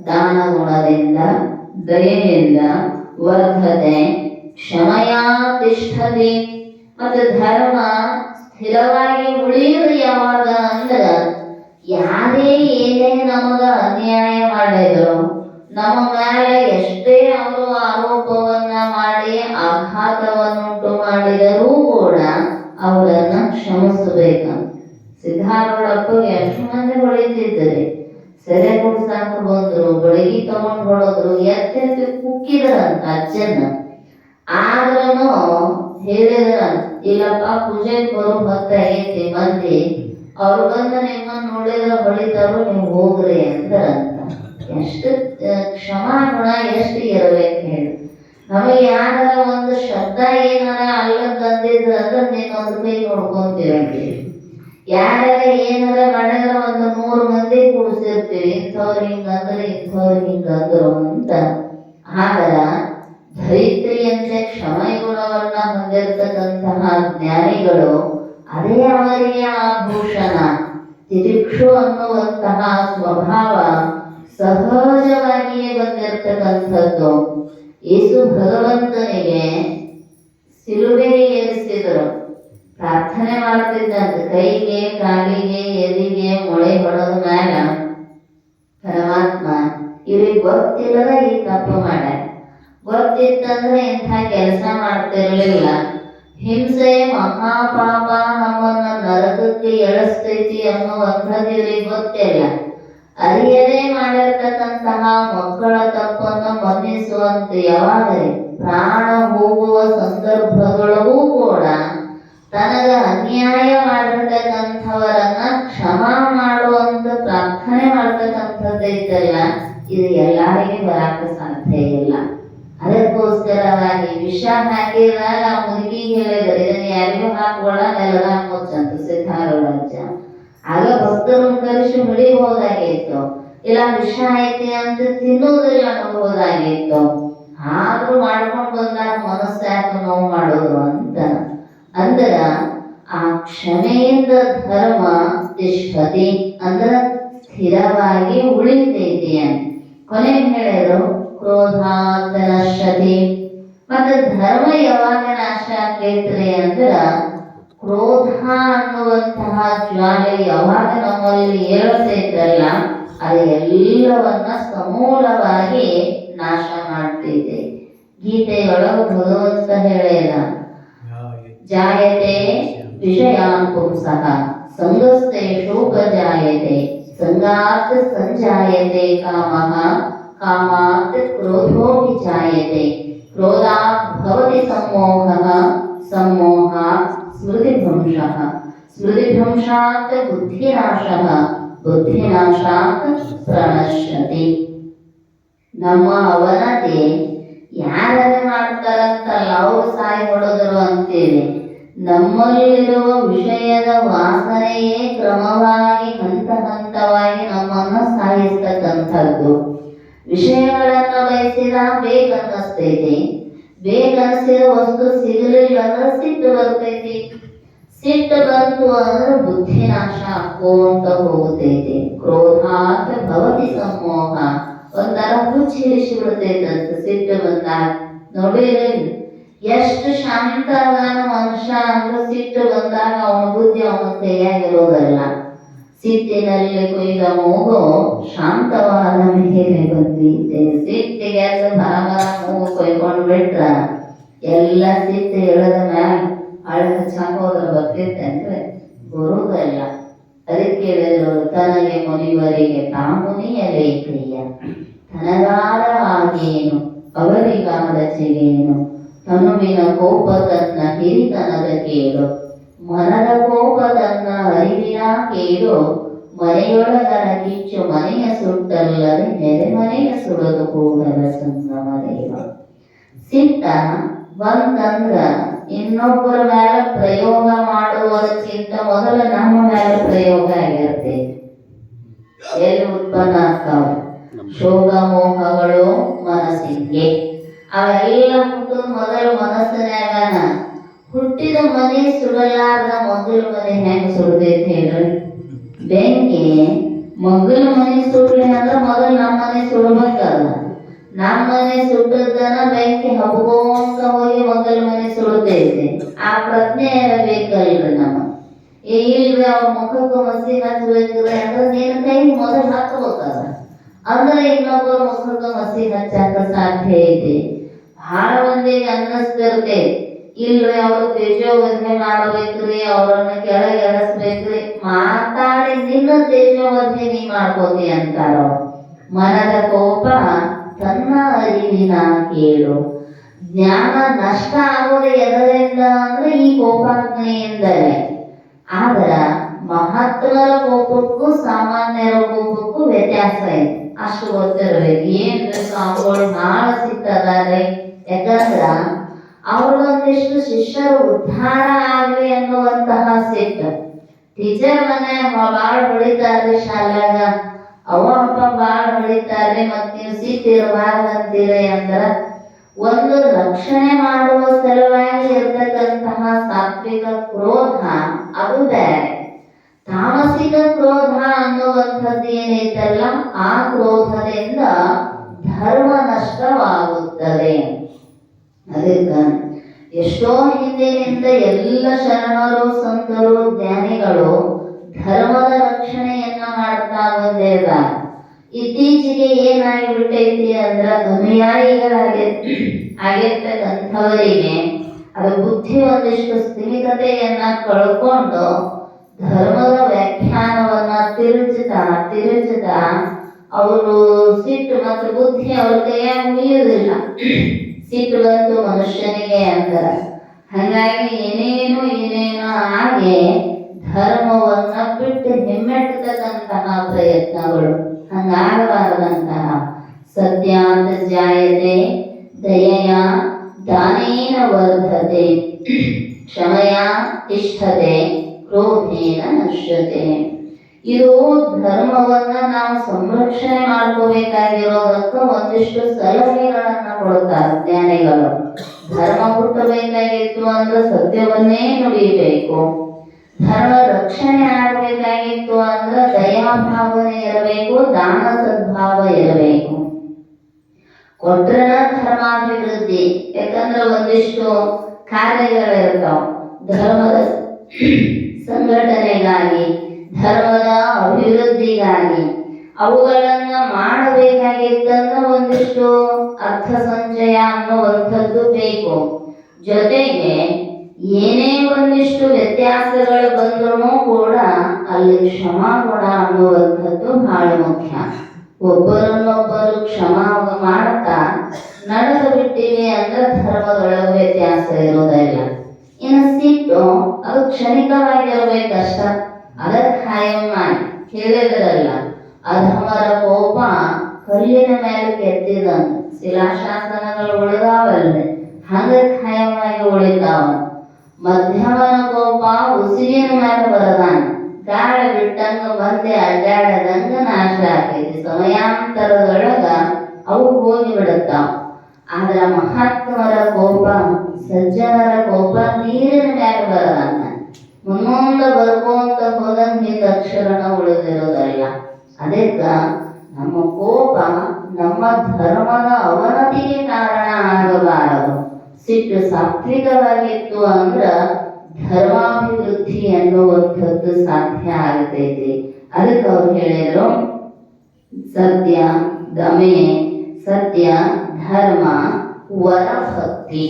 ದಾನ ಗುಣದಿಂದ, ದಯೆಯಿಂದ, ವರ್ಧತೆ, ಕ್ಷಮಯಾ ತಿಷ್ಠತಿ. ಮತ್ತು ಧರ್ಮ ಸ್ಥಿರವಾಗಿ ಉಳಿಯುವುದು ಯಾವಾಗ ಅಂದ್ರ ಯಾರೇ ಏನೇ ನಮಗ ಅನ್ಯಾಯ ಮಾಡಿದ್ರು, ನಮ್ಮ ಮೇಲೆ ಎಷ್ಟೇ ಅವರು ಆರೋಪವನ್ನ ಮಾಡಿ ಆಘಾತವನ್ನುಂಟು ಮಾಡಿದರೂ ಕೂಡ ಅವರನ್ನ ಕ್ಷಮಿಸಬೇಕಂತ. ಸಿದ್ಧಾರೂಢಪ್ಪಗೆ ಎಷ್ಟು ಮಂದಿ ಹೊಳಿತಿದ್ದಾರೆ, ಸೆರೆ ಗುಡ್ಸಾಕ ಬಂದ್ರು, ಬೆಳಗಿ ತಗೊಂಡ್ ಹೊಡೋದ್ರು, ಎತ್ತೆತ್ತಿ ಕುಕ್ಕಿದ್ರಂತ ಅಜ್ಜನ. ಆದ್ರೂ ಹೇಳಿದ್ರ, ಇಲ್ಲಪ್ಪ ಪೂಜೆಗೆ ಬರೋ ಹೊತ್ತಾಗೈತಿ, ಮಂದಿ ಅವ್ರು ಬಂದು ನಿಮ್ಮನ್ನ ನೋಡಿದ್ರೆ ಹೊಳಿತಾರು, ನೀವು ಹೋಗ್ರಿ ಅಂದ್ರಂತ. ಎಷ್ಟು ಕ್ಷಮಾಗುಣ ಎಷ್ಟು ಇರಬೇಕು ಹೇಳಿ. ನಮಗೆ ಯಾರ ಒಂದು ಶಬ್ದ ಏನಾರ ಅಲ್ಲದಂದಿದ್ರ ಅಂದ್ರೆ ನೀನೊಂದು ಕೈ ನೋಡ್ಕೊಂತೀವಿ. ಯಾರ ಏನಾರ ಮಾಡಿದ್ರೆ ಒಂದು 100 ಮಂದಿ ಕೂಡಿಸಿರ್ತೀವಿ, ಇಂಥವ್ರು ಹಿಂಗಂದ್ರೆ ಇಂಥವ್ರು ಹಿಂಗಂದ್ರು ಅಂತ. ಆದ್ರ ಧರಿತ್ರಿಯಂತೆ ಕ್ಷಮೆ ಗುಣವನ್ನ ಹೊಂದಿರತಕ್ಕಂತಹ ಜ್ಞಾನಿಗಳು ಅದೇ ಅವರಿಗೆ ಆಭೂಷಣ. ತಿರಿಕ್ಷು ಅನ್ನುವಂತಹ ಸ್ವಭಾವ ಸಹಜವಾಗಿಯೇ ಬಂದಿರತಕ್ಕಂಥದ್ದು. ಯೇಸು ಭಗವಂತನಿಗೆ ಸಿಲುಬೆಗೆ ಏರಿಸಿದರು, ಪ್ರಾರ್ಥನೆ ಮಾಡ್ತಿದ್ದಂತೆ. ಕೈಗೆ, ಕಾಲಿಗೆ, ಎದಿಗೆ ಮೊಳೆ ಹೊಡೆದ ಮ್ಯಾಲ ಪರಮಾತ್ಮ ಇವ್ರಿಗೆ ಗೊತ್ತಿಲ್ಲದ ಈ ತಪ್ಪು ಮಾಡ, ಗೊತ್ತಿತ್ತಂದ್ರೆ ಇಂಥ ಕೆಲಸ ಮಾಡ್ತಿರ್ಲಿಲ್ಲ. ಹಿಂಸೆ ಮಹಾಪಾಪ ನಮ್ಮನ್ನ ನರಕಕ್ಕೆ ಎಳಸ್ತೈತಿ ಅನ್ನುವಂಥದ್ದು ಇವ್ರಿಗೆ ಗೊತ್ತಿಲ್ಲ. ಅರಿಯದೇ ಮಾಡಿರ್ತಕ್ಕಂತಹ ಮಕ್ಕಳ ತಪ್ಪನ್ನು ಮನ್ನಿಸುವಂತ ಯಾವಾಗಲೇ ಪ್ರಾಣ ಹೋಗುವ ಸಂದರ್ಭದೊಳಗೂ ಕೂಡ ತನಗ ಅನ್ಯಾಯ ಮಾಡಿರ್ತಕ್ಕಂಥವರನ್ನ ಕ್ಷಮಾ ಮಾಡುವಂತ ಪ್ರಾರ್ಥನೆ ಮಾಡ್ತಕ್ಕಂಥದ್ದೈತಲ್ಲ, ಇದು ಎಲ್ಲರಿಗೂ ಬರಾಕ ಸಾಧ್ಯ ಇಲ್ಲ. ಅದಕ್ಕೋಸ್ಕರವಾಗಿ ವಿಷ ಹಾಕಿದಾಗ ಮುದುಕಿ ಹೇಳಿದ್ರು, ಇದನ್ನ ಯಾರಿಗೂ ಹಾಕಿ ಒಳ ನೆಲದಾಗ ಮುಚ್ಚಂತ ಸಿದ್ಧಾರ ರಾಜ್ಯ. ಆಗ ಭಕ್ತರನ್ನು ಕರೆಸಿ ಹೊಡಿಬಹುದಾಗಿತ್ತು, ಇಲ್ಲ ವಿಷ ಐತಿ ಅಂತ ತಿನ್ನುವುದಿಲ್ಲ ಅನ್ನಬಹುದಾಗಿತ್ತು. ಆದ್ರೂ ಮಾಡ್ಕೊಂಡು ಬಂದಾಗ ಮನಸ್ಸು ಯಾಕೆ ನೋವು ಮಾಡೋದು ಅಂತ ಅಂದ್ರ ಆ ಕ್ಷಮೆಯಿಂದ ಧರ್ಮ ತಿಷ್ಠತಿ ಅಂದ್ರ ಸ್ಥಿರವಾಗಿ ಉಳಿತೈತಿ ಅಂತ. ಕೊನೆಗೆ ಹೇಳಿದ್ರು ಕ್ರೋಧಾತ್ ನಶ್ಯತಿ. ಮತ್ತೆ ಧರ್ಮ ಯಾವಾಗ ನಾಶ ಆಗ್ತೈತ್ರಿ ಅಂದ್ರ ಕ್ರೋಧ ಅನ್ನುವಂತಹ ಜ್ವಾಲೆ ಯಾವಾಗ ನಮ್ಮಲ್ಲಿ ಏಳ್ತೈತಲ್ಲ ಅದು ಎಲ್ಲವನ್ನ ಸಮೂಲವಾಗಿ ನಾಶ ಮಾಡ್ತೈತೆ. ಗೀತೆಯೊಳಗೆ ಭಗವಂತ ಹೇಳಿದ ಜಾಯತೆ ವಿಷಯಾನ್ ಪುಂಸಃ ಸಂಗಸ್ತೆ ಶೋಕ ಜಾಯತೆ ಸಂಗಾತ್ ಸಂಜಾಯತೆ ಕಾಮಃ ಕಾಮಾತ್ ಕ್ರೋಧೋ ವಿಜಾಯತೆ ಕ್ರೋಧಾತ್ ಭವತಿ ಸಮ್ಮೋಹಃ ಸಮ್ಮೋಹಾತ್ ಸ್ಮೃತಿಭ್ರಂಶಃ ಸ್ಮೃತಿಭ್ರಂಶಾತ್ ಬುದ್ಧಿನಾಶಃ ಬುದ್ಧಿನಾಶಾತ್ ಪ್ರಣಶ್ಯತಿ. ನಮ್ಮ ಅವನತಿ ಯಾರೇ ಮಾಡ್ತಾರಂತಲ್ಲ ಅವರು ಸಾಯಿ ಹೊಡೆದರು ಅಂತೇಳಿ ನಮ್ಮಲ್ಲಿರುವ ವಿಷಯದ ವಾಸನೆಯೇ ಕ್ರಮವಾಗಿ ಹಂತ ಹಂತವಾಗಿ ನಮ್ಮನ್ನು ಸಾಯಿಸ್ತಕ್ಕಂಥದ್ದು. ವಿಷಯಗಳನ್ನ ಬಯಸಿದ ಬೇಕನ್ನಿಸ್ತೈತಿ, ಬೇಕನ್ನಿಸಿದ ವಸ್ತು ಸಿಗಲಿಲ್ಲ ಅಂದ್ರೆ ಸಿಟ್ಟು ಬರ್ತೈತಿ, ಸಿಟ್ಟು ಬಂತು ಅಂದ್ರೆ ಬುದ್ಧಿನಾಶ ಹಾಕೋಂತ ಹೋಗುತ್ತೈತಿ. ಕ್ರೋಧಾತ್ ಭವತಿ ಸಮ್ಮೋಹ, ಒಂಥರ ಹುಚ್ಚಿ ಹಿಡಿಸಿ ಬಿಡ್ತೈತಂತ ಸಿಟ್ಟು ಬಂದಾಗ. ನೋಡಿರಿ ಎಷ್ಟು ಶಾಂತ ಅದಾನ ಮನುಷ್ಯ ಅಂದ್ರೆ ಸಿಟ್ಟು ಬಂದಾಗ ಅವನ ಬುದ್ಧಿ ಅವನ ಕೈಯಾಗಿರೋದಲ್ಲ. ಸಿಟ್ಟಿನಲ್ಲಿ ಕೊಯ್ದ ಮೂಗು ಶಾಂತವಾದ ಮೇಲೆ ಬಂದಿದೆ. ಸಿಟ್ಟಿಗೆ ಭರಭರ ಮೂಗು ಕೊಯ್ಕೊಂಡು ಬಿಟ್ರ ಎಲ್ಲ ಸಿಟ್ಟು ಎಳೆದ ಮ್ಯಾಲ ಹಳದ ಚಾಕೋದ್ರ ಬರ್ತಿತ್ತಂದ್ರೆ ಬರುವುದಲ್ಲ. ಅದಕ್ಕೆ ಹೇಳಿದ್ರು ತನಗೆ ಮುನಿವರಿಗೆ ತಾಮುನಿಯಲೇಕ್ರಿಯ, ತನಗಾದ ಆಗೇನು ಅವರಿಗಾದ ಚೆಗೇನು, ತನುವಿನ ಕೋಪ ತನ್ನ ಹಿರಿತನದ ಕೇಳು, ಮನದ ಕೋಪ ತನ್ನ ಅರಿವಿನ ಕೇಳು, ಮನೆಯೊಳಗರ ಕಿಚ್ಚು ಮನೆಯ ಸುಟ್ಟಲ್ಲದೆ ನೆರೆಮನೆಯ ಸುಡದು ಕೂಡಲ ಸಂಗಮ ದೇವ. ಸಿಟ್ಟ ಬಂತಂದ್ರ ಇನ್ನೊಬ್ಬರ ಮೇಲೆ ಪ್ರಯೋಗ ಮಾಡುವುದಕ್ಕಿಂತ ಮೊದಲು ನಮ್ಮ ಮೇಲೆ ಪ್ರಯೋಗ ಆಗಿರ್ತೈತಿ. ಎಲ್ಲಿ ಉತ್ಪನ್ನ ಆಗ್ತಾವ ಶೋಕ ಮೋಹಗಳು ಮನಸ್ಸಿಗೆ. ಅವೆಲ್ಲ ಹುಟ್ಟು ಮೊದಲು ಮನಸ್ಸಿನಾಗನ. ಹುಟ್ಟಿದ ಮನೆ ಸುಡಲಾರ್ದ ಮಗಲ ಮನೆ ಹೆಂಗ ಸುಡತೈತಿ ಹೇಳ್ರಿ? ಬೆಂಕಿ ಮಗಲ ಮನೆ ಸುಡ್ಲಿ ಅಂದ್ರೆ ಮೊದಲು ನಮ್ಮ ಮನೆ ಸುಡಬೇಕಲ್ಲ. ನಮ್ಮ ಮನೆ ಸುಟ್ಟದನ ಬೆಂಕಿ ಹಬ್ಬೋಂತ ಹೋಗಿ ಮಗಲ ಮನೆ ಸುಡತೈತಿ. ಆ ಪ್ರಜ್ಞೆ ಇರಬೇಕಲ್ರಿ ನಮ್ಮ. ಇಲ್ರಿ ಅವ್ರ ಮುಖಕ್ಕೆ ಮಸಿ ಹಚ್ಚಬೇಕ್ರಿ ಅಂದ್ರೆ ನೀನ್ ಕೈ ಮೊದಲು ಹಚ್ಬೇಕಲ್ಲ, ಅಂದ್ರೆ ಇನ್ನೊಬ್ಬರ ಮುಖಕ್ಕೆ ಮಸಿ ಹಚ್ಚಾಕ ಸಾಧ್ಯ ಐತಿ. ಬಹಳ ಮಂದಿಗೆ ಅನ್ನಿಸ್ತಿರ್ತೈತಿ ಇಲ್ರಿ ಅವ್ರು ತೇಜೋವಧೆ ಮಾಡ್ಬೇಕ್ರಿ, ಅವ್ರನ್ನ ಕೆಳಗೆ ಎಳಸ್ಬೇಕ್ರಿ, ಮಾತಾಡಿ ನಿನ್ನ ತೇಜೋವಧೆ ನೀ ಮಾಡ್ಕೋತಿ ಅಂತಾರ. ಮನದ ಕೋಪ ತನ್ನ ಅರಿವಿನ ಕೇಳು. ಜ್ಞಾನ ನಷ್ಟ ಆಗೋದು ಎದರಿಂದ ಅಂದ್ರೆ ಈ ಕೋಪಾಗ್ನಿಯಿಂದಲೇ. ಆದ್ರ ಮಹಾತ್ಮರ ಕೋಪಕ್ಕೂ ಸಾಮಾನ್ಯರ ಕೋಪಕ್ಕೂ ವ್ಯತ್ಯಾಸ ಐತಿ, ಅಷ್ಟು ಗೊತ್ತಿರ್ಬೇಕು. ಏನ್ರಿ ಸ್ವಾಮಿಗಳು ಬಹಳ ಸಿಟ್ಟದಾರೆ, ಯಾಕಂದ್ರ ಅವ್ರಿಗೊಂದಿಷ್ಟು ಶಿಷ್ಯರು ಉದ್ಧಾರ ಆಗ್ಲಿ ಅನ್ನುವಂತಹ ಸಿಟ್ಟು. ಟೀಚರ್ ಮನೆ ಬಾಳ ಹೊಡಿತಾರ್ರಿ, ಶಾಲ್ಯಾಗ ಅವ ಅಪ್ಪ ಬಾಳ ಹೊಡಿತಾರ್ರಿ, ಮತ್ ನೀವು ಸಿಟ್ಟು ಇರಬಾರ್ದಂತೀರಿ ಅಂದ್ರ ಒಂದು ರಕ್ಷಣೆ ಮಾಡುವ ಸಲುವಾಗಿ ಇರ್ತಕ್ಕಂತಹ ಸಾತ್ವಿಕ ಕ್ರೋಧ ಅದು ಬೇರೆ. ತಾಮಸಿಕ ಕ್ರೋಧ ಅನ್ನುವಂಥದ್ದು ಏನೈತಲ್ಲ ಆ ಕ್ರೋಧದಿಂದ ಧರ್ಮ ನಷ್ಟವಾಗುತ್ತದೆ. ಅದಕ್ಕ ಎಷ್ಟೋ ಹಿಂದಿನಿಂದ ಎಲ್ಲ ಶರಣರು ಸಂತರು ಜ್ಞಾನಿಗಳು ಧರ್ಮದ ರಕ್ಷಣೆಯನ್ನ ಮಾಡ್ತಾ ಬಂದಿರ. ಇತ್ತೀಚೆಗೆ ಏನಾಗಿಬಿಟ್ಟೈತಿ ಅಂದ್ರ ಆಗಿರ್ತಕ್ಕಂಥವರಿಗೆ ಅದು ಬುದ್ಧಿ ಒಂದಿಷ್ಟು ಸ್ಥಿಮಿತತೆಯನ್ನ ಕಳ್ಕೊಂಡು ಧರ್ಮದ ವ್ಯಾಖ್ಯಾನವನ್ನ ತಿರುಚುತ್ತಾ ಅವರು ಸಿಟ್ಟು ಮತ್ತು ಬುದ್ಧಿ ಅವ್ರ ಕೈಯಾಗ ಉಳಿಯುವುದಿಲ್ಲ. ಸಿಟ್ಟು ಬಂತು ಮನುಷ್ಯನಿಗೆ ಅಂತರ. ಹಾಗಾಗಿ ಏನೇನೋ ಆಗಿ ಧರ್ಮವನ್ನ ಬಿಟ್ಟು ಹಿಮ್ಮೆಟ್ಟತಕ್ಕಂತಹ ಪ್ರಯತ್ನಗಳು ಹಂಗಾಗಬಾರದಂತಹ. ಸತ್ಯಾಂತ ಜಾಯತೆ ದಯೆಯ ದಾನೇನ ವರ್ಧತೆ. ಕ್ಷಮಯ ತಿಷ್ಠತೆ ಕ್ರೋಧೇನ ನಶ್ಯತೆ. ಇದು ಧರ್ಮವನ್ನ ನಾವು ಸಂರಕ್ಷಣೆ ಮಾಡ್ಕೋಬೇಕಾಗಿರೋದಕ್ಕೆ ಒಂದಿಷ್ಟು ಸಲಹೆಗಳನ್ನ ಕೊಡ್ತಾರೆ ಜ್ಞಾನಿಗಳು. ಧರ್ಮ ಹುಟ್ಟಬೇಕಾಗಿತ್ತು ಅಂದ್ರೆ ಸತ್ಯವನ್ನೇ ನುಡಿಯಬೇಕು. ಧರ್ಮ ರಕ್ಷಣೆ ಆಗಬೇಕಾಗಿತ್ತು ಅಂದ್ರೆ ದಯಾಭಾವನೆ ಇರಬೇಕು, ದಾನ ಸದ್ಭಾವ ಇರಬೇಕು. ಕೊಟ್ರ ಧರ್ಮಾಭಿವೃದ್ಧಿ. ಯಾಕಂದ್ರೆ ಒಂದಿಷ್ಟು ಕಾರ್ಯಗಳಿರ್ತಾವ ಧರ್ಮದ ಸಂಘಟನೆಗಾಗಿ, ಧರ್ಮದ ಅಭಿವೃದ್ಧಿಗಾಗಿ. ಅವುಗಳನ್ನ ಮಾಡಬೇಕಾಗಿತ್ತಂದ್ರೆ ಒಂದಿಷ್ಟು ಅರ್ಥ ಸಂಚಯ ಅನ್ನುವಂಥದ್ದು ಬೇಕು. ಜೊತೆಗೆ ಏನೇ ಒಂದಿಷ್ಟು ವ್ಯತ್ಯಾಸಗಳು ಬಂದರೂ ಕೂಡ ಅಲ್ಲಿ ಕ್ಷಮಾಗುಣ ಅನ್ನುವಂಥದ್ದು ಬಹಳ ಮುಖ್ಯ. ಒಬ್ಬರನ್ನೊಬ್ಬರು ಕ್ಷಮಾ ಮಾಡ್ತಾ ನಡೆದು ಬಿಟ್ಟಿವಿ ಅಂದ್ರೆ ಧರ್ಮದೊಳಗೆ ವ್ಯತ್ಯಾಸ ಇರೋದಿಲ್ಲ. ಇನ್ನು ಸಿಟ್ಟು ಅದು ಕ್ಷಣಿಕವಾಗಿರ್ಬೇಕಷ್ಟ, ಅದಕ್ಕೆ ಖಾಯಂ ಮಾಡಿ ಹೇಳಿದ್ರಲ್ಲ, ಅಧಮರ ಕೋಪ ಕಲ್ಲಿನ ಮೇಲೆ ಕೆತ್ತಿದಂತ ಶಿಲಾಶಾಸನಗಳು ಉಳಿದಾವಲ್ಲೆ ಹಂಗ ಖಾಯವಾಗಿ ಉಳಿತಾವ. ಮಧ್ಯಮನ ಕೋಪ ಉಸಿರಿನ ಮೇಲೆ ಬರದಾನ, ಗಾಳಿ ಬಿಟ್ಟಂಗ ಬಂದೆ ಅಡ್ಡಾಡದಂಗ ನಾಶ ಆಕೈತಿ. ಸಮಯಾಂತರದೊಳಗ ಅವು ಹೋಗಿ ಬಿಡುತ್ತಾವ. ಆದ್ರ ಮಹಾತ್ಮರ ಕೋಪ, ಸಜ್ಜನರ ಕೋಪ ನೀರಿನ ಮೇಲೆ ಬರದಂಗ ಮುಂದ ಬರ್ಕೊಂತ ಹೋದಂಗ ಹಿಂದ ಅಕ್ಷರನ ಉಳಿದಿರೋದಲ್ಲ. ಅದಕ್ಕ ನಮ್ಮ ಕೋಪ ನಮ್ಮ ಧರ್ಮದ ಅವನತಿಗೆ ಕಾರಣ ಆಗಬಾರದು. ಸಿಟ್ಟು ಸಾತ್ವಿಕವಾಗಿತ್ತು ಅಂದ್ರ ಧರ್ಮಾಭಿವೃದ್ಧಿ ಅನ್ನುವಂಥದ್ದು ಸಾಧ್ಯ ಆಗತೈತಿ. ಅದಕ್ಕೆ ಅವ್ರು ಹೇಳಿದ್ರು ಸತ್ಯ ದಮೆ, ಸತ್ಯ ಧರ್ಮ ವರಭಕ್ತಿ.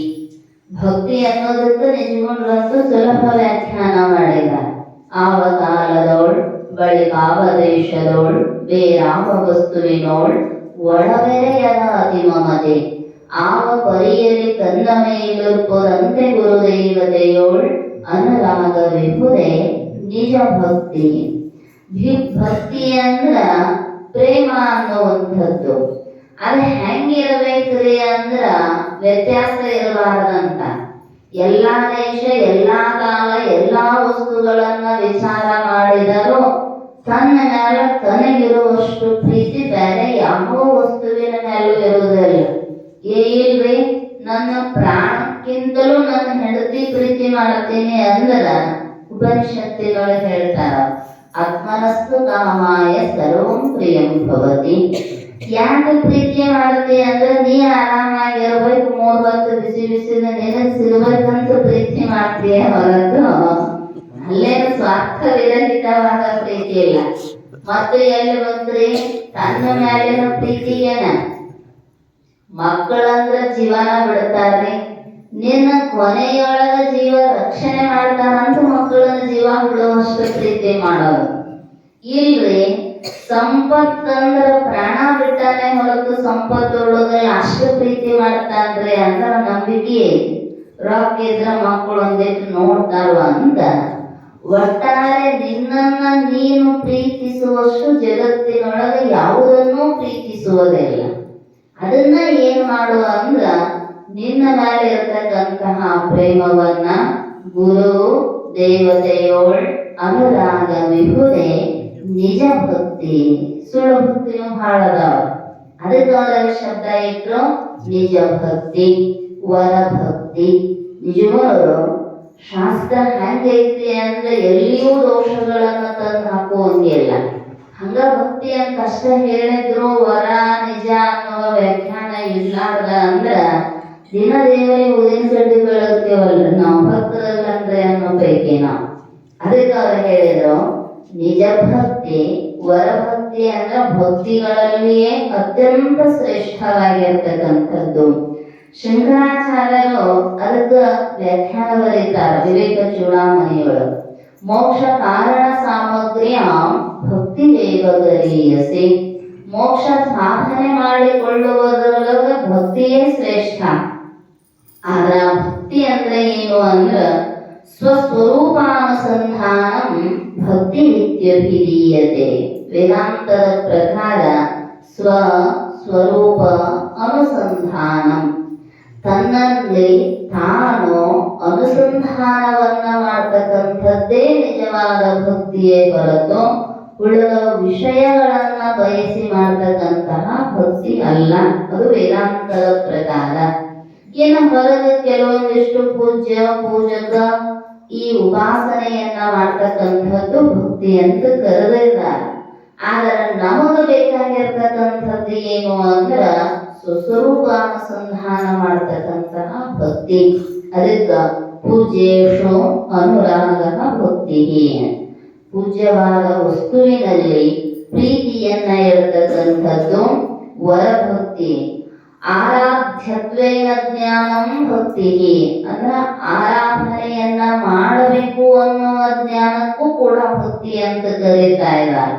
ಭಕ್ತಿ ಅನ್ನೋದಕ್ಕೆ ನಿಜಗೊಂಡ್ರಂತೂ ಸುಲಭ ವ್ಯಾಖ್ಯಾನ ಮಾಡಿದ್ದಾರೆ. ಆವ ಕಾಲದೋಳ್ ಬಳಿಕಾವ ದೇಶದೋಳ್ ಬೇರಾವ ವಸ್ತುವಿನೋಳ್ ಒಳಬೆರೆಯದ ಅತಿಮಮತೆ. ಆವ ಪರಿಯಲ್ಲಿ ಕಂದ ಮೇಲಿರುಪುರಂತೆ ಗುರುದೈವತೆಯೋಳ್ ಅನುರಾಗ ವಿಹುದೆ ನಿಜ ಭಕ್ತಿ. ಭಕ್ತಿ ಅಂದ್ರ ಪ್ರೇಮ ಅನ್ನುವಂಥದ್ದು. ಅದು ಹೆಂಗಿರಬೇಕ್ರಿ ಅಂದ್ರ ವ್ಯತ್ಯಾಸ ಇರಬಾರ್ದಂತ. ಎಲ್ಲಾ ದೇಶ, ಎಲ್ಲಾ ಕಾಲ, ಎಲ್ಲಾ ವಸ್ತುಗಳನ್ನ ವಿಚಾರ ಮಾಡಿದರೂ ತನ್ನ ಮೇಲೆ ತನಗಿರುವಷ್ಟು ಪ್ರೀತಿ ಬೇರೆ ಯಾವ ವಸ್ತುವಿನ ಮೇಲೂ ಇರುವುದಿಲ್ಲ. ಇಲ್ರಿ, ನನ್ನ ಪ್ರಾಣಕ್ಕಿಂತಲೂ ನನ್ನ ಹೆಂಡತಿ ಪ್ರೀತಿ ಮಾಡ್ತೀನಿ ಅಂದ್ರ ಉಪನಿಷತ್ತುಗಳು ಹೇಳ್ತಾರ, ಆತ್ಮನಸ್ತು ಕಾಮಾಯ ಸರ್ವಂ ಪ್ರಿಯಂ ಭವತಿ. ಯಾಕೆ ಪ್ರೀತಿ ಮಾಡ್ತಿ ಅಂದ್ರೆ ನೀ ಆರಾಮಾಗಿರ್ಬೇಕು, 3 ಹೊತ್ತು ಬಿಸಿ ಬಿಸಿದ ನಿನಗೆ ಸಿಗ್ಬೇಕಂತ ಪ್ರೀತಿ ಮಾಡ್ತೀಯ ಹೊರತು ಅಲ್ಲೇನು ಸ್ವಾರ್ಥ ವಿರಹಿತವಾದ ಪ್ರೀತಿ ಇಲ್ಲ. ಮತ್ತೆ ಎಲ್ಲಿ ಬಂದ್ರಿ ತನ್ನ ಮೇಲಿನ ಪ್ರೀತಿ ಏನ? ಮಕ್ಕಳಂದ್ರ ಜೀವನ ಬಿಡ್ತಾರ್ರಿ, ನಿನ್ನ ಕೊನೆಯೊಳಗ ಜೀವ ರಕ್ಷಣೆ ಮಾಡ್ತಾರಂತ ಮಕ್ಕಳನ್ನ ಜೀವ ಬಿಡುವಷ್ಟು ಪ್ರೀತಿ ಮಾಡೋದು ಇಲ್ರಿ. ಸಂಪತ್ತಂದ್ರ ಪ್ರಾಣ ಬಿಟ್ಟಾನೆ ಹೊರತು ಸಂಪತ್ತೊಳಗಲ್ಲಿ ಅಷ್ಟು ಪ್ರೀತಿ ಮಾಡ್ತಾನ್ರಿ ಅಂದ್ರ ನಂಬಿಕೆ ಐತಿ. ರೊಕ್ಕ ಇದ್ರ ಮಕ್ಕಳು ಒಂದಿಟ್ಟು ನೋಡ್ತಾರ ಅಂತ. ಒಟ್ಟಾರೆ ನಿನ್ನನ್ನ ನೀನು ಪ್ರೀತಿಸುವಷ್ಟು ಜಗತ್ತಿನೊಳಗೆ ಯಾವುದನ್ನೂ ಪ್ರೀತಿಸುವುದಿಲ್ಲ. ಅದನ್ನ ಏನ್ ಮಾಡುವ ಅಂದ್ರ ನಿನ್ನ ಮೇಲೆ ಇರತಕ್ಕಂತಹ ಪ್ರೇಮವನ್ನ ಗುರು ದೇವತೆಯೋಳ್ ಅನುರಾಗ ವಿಹುದೆ ನಿಜ ಭಕ್ತಿ. ಸುಳ್ಳು ಭಕ್ತಿಯು ಬಹಳ ಅದಾವ. ಅದಕ್ಕೆ ಅವರ ಶಬ್ದ ಇಟ್ರು ನಿಜ ಭಕ್ತಿ, ವರ ಭಕ್ತಿ. ನಿಜವಾದ್ರು ಶಾಸ್ತ್ರ ಹೆಂಗೈತಿ ಅಂದ್ರೆ ಎಲ್ಲಿಯೂ ದೋಷಗಳನ್ನ ತಂದು ಹಾಕುವಂಗಿಲ್ಲ. ಹಂಗ ಭಕ್ತಿ ಅಂತ ಅಷ್ಟ ಹೇಳಿದ್ರು ವರ ನಿಜ ಅನ್ನುವ ವ್ಯಾಖ್ಯಾನ ಇರ್ಲಾರ್ದ ಅಂದ್ರ ದಿನ ದೇವರಿಗೆ ಉದಿನ ಕಡ್ಡಿ ಬೆಳಗ್ತೇವಲ್ರಿ ನಾವು ಭಕ್ತರಲ್ಲಂದ್ರೆ ಅನ್ನೋ ಪೈಕಿ ನಾವು. ಅದಕ್ಕೆ ಅವ್ರು ಹೇಳಿದ್ರು ನಿಜ ಭಕ್ತಿ, ವರಭಕ್ತಿ ಅಂದ್ರೆ ಭಕ್ತಿಗಳಲ್ಲಿಯೇ ಅತ್ಯಂತ ಶ್ರೇಷ್ಠವಾಗಿರ್ತಕ್ಕಂಥದ್ದು. ಶಂಕರಾಚಾರ್ಯರು ಅದಕ್ಕೆ ವ್ಯಾಖ್ಯಾನ ಬರೀತಾರೆ ವಿವೇಕ ಚೂಡಾಮಣಿಯೊಳಗೆ. ಮೋಕ್ಷ ಕಾರಣ ಸಾಮಗ್ರಿಯ ಭಕ್ತಿ ವೇಗಗರೀಯಸಿ. ಮೋಕ್ಷ ಸಾಧನೆ ಮಾಡಿಕೊಳ್ಳುವುದರೊಳಗೆ ಭಕ್ತಿಯೇ ಶ್ರೇಷ್ಠ. ಆದ್ರ ಭಕ್ತಿ ಅಂದ್ರೆ ಏನು ಅಂದ್ರ ಸ್ವಸ್ವರೂಪಾನುಸಂಧಾನಂ ಭಕ್ತಿ ಇತ್ಯಭಿಧೀಯತೆ. ವೇದಾಂತದ ಪ್ರಕಾರ ಸ್ವಸ್ವರೂಪ ಅನುಸಂಧಾನಂ, ತನ್ನಲ್ಲಿ ತಾನು ಅನುಸಂಧಾನವನ್ನ ಮಾಡ್ತಕ್ಕಂಥದ್ದೇ ನಿಜವಾದ ಭಕ್ತಿಯೇ ಹೊರತು ಉಳಿದ ವಿಷಯಗಳನ್ನ ಬಯಸಿ ಮಾಡ್ತಕ್ಕಂತಹ ಭಕ್ತಿ ಅಲ್ಲ. ಅದು ವೇದಾಂತದ ಪ್ರಕಾರ. ಇನ್ನು ಹೊರಗೆ ಕೆಲವೊಂದಿಷ್ಟು ಪೂಜಕ ಈ ಉಪಾಸನೆಯನ್ನ ಮಾಡ್ತಕ್ಕಂಥದ್ದು ಭಕ್ತಿ ಅಂತ ಕರೆದಿದ್ದಾರೆ. ಆದರೆ ನಮಗೆ ಬೇಕಾಗಿರ್ತಕ್ಕಂಥದ್ದು ಏನು ಅಂದ್ರ ಸ್ವಸ್ವರೂಪಾನುಸಂಧಾನ ಮಾಡ್ತಕ್ಕಂತಹ ಭಕ್ತಿ. ಅದಕ್ಕೆ ಪೂಜ್ಯೇಶು ಅನುರಾಗ ಭಕ್ತಿ. ಪೂಜ್ಯವಾದ ವಸ್ತುವಿನಲ್ಲಿ ಪ್ರೀತಿಯನ್ನ ಇರತಕ್ಕಂಥದ್ದು ವರಭಕ್ತಿ. ಆರಾಧ್ಯತ್ವೇನ ಜ್ಞಾನಂ ಭಕ್ತಿ ಅಂದ್ರ ಆರಾಧನೆಯನ್ನ ಮಾಡಬೇಕು ಅನ್ನುವ ಜ್ಞಾನಕ್ಕೂ ಕೂಡ ಭಕ್ತಿ ಅಂತ ಕರೀತಾ ಇದ್ದಾರೆ.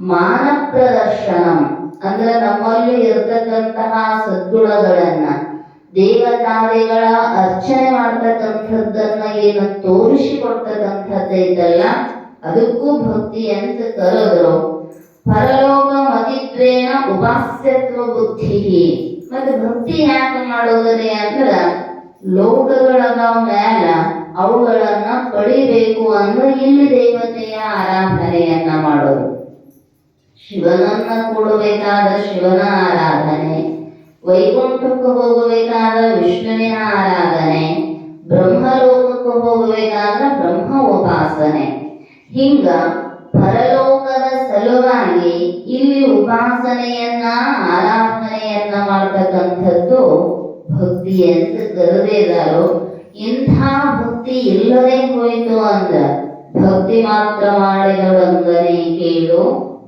ಮಾನ ಪ್ರದರ್ಶನಂ ಅಂದ್ರೆ ನಮ್ಮಲ್ಲಿ ಇರತಕ್ಕಂತಹ ಸದ್ಗುಣಗಳನ್ನ ದೇವತಾದಿಗಳ ಅರ್ಚನೆ ಮಾಡ್ತಕ್ಕಂಥದ್ದನ್ನ ಏನು ತೋರಿಸಿಕೊಡ್ತಕ್ಕಂಥದ್ದೈತಲ್ಲ ಅದಕ್ಕೂ ಭಕ್ತಿ ಅಂತ ಕರೆದ್ರು. ಪರಲೋಕ ಮತಿತ್ವೇನ ಉಪಾಸ್ಯತ್ವ ಬುದ್ಧಿ. ಮತ್ತೆ ಭಕ್ತಿ ಯಾಕೆ ಮಾಡೋದ್ರಿ ಅಂದ್ರ ಲೋಕಗಳ ಮ್ಯಾಲ ಅವುಗಳನ್ನ ಪಡಿಬೇಕು ಅಂದ್ರೆ ಇಲ್ಲಿ ದೇವತೆಯ ಆರಾಧನೆಯನ್ನ ಮಾಡೋದು. ಶಿವನನ್ನ ಕೊಡಬೇಕಾದ ಶಿವನ ಆರಾಧನೆ, ವೈಕುಂಠಕ್ಕೆ ಹೋಗಬೇಕಾದ ವಿಷ್ಣುವಿನ ಆರಾಧನೆ, ಬ್ರಹ್ಮಲೋಕಕ್ಕೆ ಹೋಗಬೇಕಾದ ಬ್ರಹ್ಮ ಉಪಾಸನೆ. ಹಿಂಗ ಪರಲೋಕದ ಸಲುವಾಗಿ ಇಲ್ಲಿ ಉಪಾಸನೆಯನ್ನ ಆರಾಧನೆಯನ್ನ ಮಾಡ್ತಕ್ಕಂಥದ್ದು ಭಕ್ತಿ ಅಂತ ಕರೆದಿದ್ದಾರೋ. ಇಂಥ ಭಕ್ತಿ ಇಲ್ಲದೆ ಹೋಯಿತು ಅಂದ್ರ ಭಕ್ತಿ ಮಾತ್ರ ಮಾಡಿದೊಡಂಗನೆ ಕೇಳು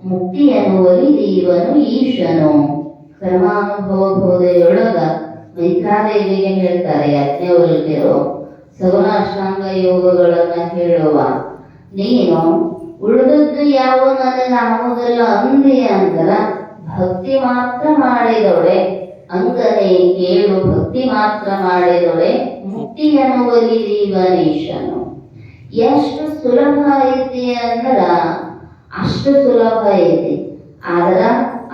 ಮುಕ್ತಿಯನ್ನು ಒಲಿದೀವನು ಈಶನು. ಕರ್ಮಾನುಭವ ಬೋಧೆಯೊಳಗ ಮೈತ್ರಾದೇವಿಗೆ ಹೇಳ್ತಾರೆ ಯಾಜ್ಞವಲ್ಕ್ಯರು ಸಗುಣ ಅಷ್ಟಾಂಗ ಯೋಗಗಳನ್ನ ಹೇಳುವ. ನೀನು ಉಳಿದದ್ದು ಯಾವ ನನಗಾಗುವುದಿಲ್ಲ ಅಂದಿ ಅಂದ್ರ ಭಕ್ತಿ ಮಾತ್ರ ಮಾಡಿದೊಡೆ ಅಂಗನೆ ಕೇಳು ಭಕ್ತಿ ಮಾತ್ರ ಮಾಡಿದೊಡೆ ಮುಕ್ತಿಯನ್ನು ಒಲಿದೀವನೀಶನು. ಎಷ್ಟು ಸುಲಭ ಐತಿ ಅಂದ್ರ ಅಷ್ಟು ಸುಲಭ ಐತಿ, ಆದ್ರ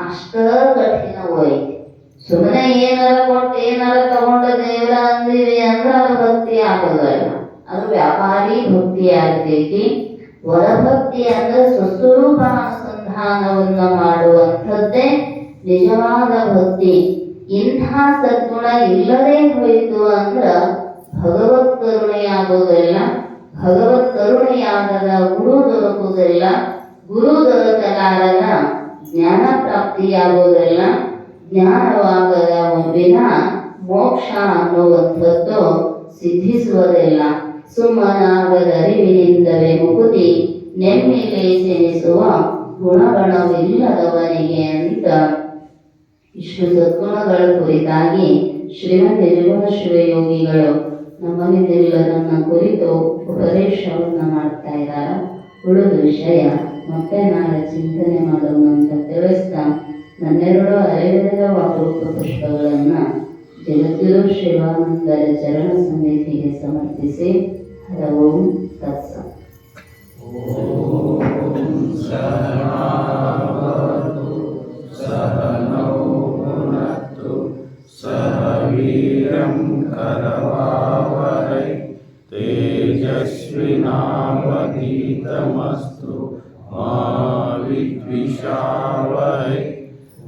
ಅಷ್ಟ ಕಠಿಣವೂ ಐತಿ. ಸುಮ್ಮನೆ ಏನಾರ ಕೊಟ್ಟು ಏನಾರ ತಗೊಂಡ ದೇವರ ಅಂದಿವಿ ಅಂದ್ರ ಅದು ಭಕ್ತಿ ಆಗೋದಲ್ಲ, ಅದು ವ್ಯಾಪಾರಿ ಭಕ್ತಿ ಆಗ್ತೈತಿ. ವರಭಕ್ತಿ ಅಂದ್ರೆ ಸ್ವಸ್ವರೂಪ ಅನುಸಂಧಾನವನ್ನ ಮಾಡುವಂಥದ್ದೇ ನಿಜವಾದ ಭಕ್ತಿ. ಇಂಥ ಸದ್ಗುಣ ಇಲ್ಲದೆ ಹೋಯಿತು ಅಂದ್ರ ಭಗವತ್ ಕರುಣೆಯಾಗುವುದಿಲ್ಲ. ಭಗವತ್ ಕರುಣೆಯಾಗದ ಗುರು ದೊರಕುವುದಿಲ್ಲ. ಗುರು ದೊರಕಲಾರದ ಜ್ಞಾನ ಪ್ರಾಪ್ತಿಯಾಗುವುದಿಲ್ಲ. ಜ್ಞಾನವಾಗದ ವಿನ ಮೋಕ್ಷ ಅನ್ನುವಂಥದ್ದು ಸಿದ್ಧಿಸುವುದಿಲ್ಲ. ಸುಮ್ಮನಾಗದ ಅರಿವಿನಿಂದವೇ ಮುಕುತಿ ನೆಮ್ಮಿಲೆ ಸೆನಿಸುವ ಗುಣಗಣವಿಲ್ಲದವನಿಗೆ ಅಂತ ಇಷ್ಟು ಸದ್ಗುಣಗಳ ಕುರಿತಾಗಿ ಶ್ರೀಮತಿ ನಿರ್ಗುಣ ಶಿವಯೋಗಿಗಳು ನಮ್ಮನ್ನೆಲ್ಲರನ್ನ ಕುರಿತು ಉಪದೇಶವನ್ನ ಮಾಡ್ತಾ ಇದ್ದಾರೆ. ಉಳಿದ ವಿಷಯ ಮತ್ತೆ ನಾಳೆ ಚಿಂತನೆ ಮಾಡೋಣ ಅಂತ ತಿಳಿಸ್ತಾ ನನ್ನೆರಡು ಅರೆವಿರದ ವಾಕರೂಪ ಪುಷ್ಪಗಳನ್ನ ಜಗದ್ಗುರು ಶಿವಾನಂದರ ಚರಣ ಸನ್ನಿಧಿಗೆ ಸಮರ್ಪಿಸಿ ಹರ ಓಂ ತತ್ಸತ್. तेजस्विनावधीतमस्तु मा विद्विषावहै.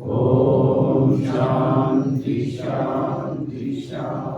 ओम शांति शांति शांति.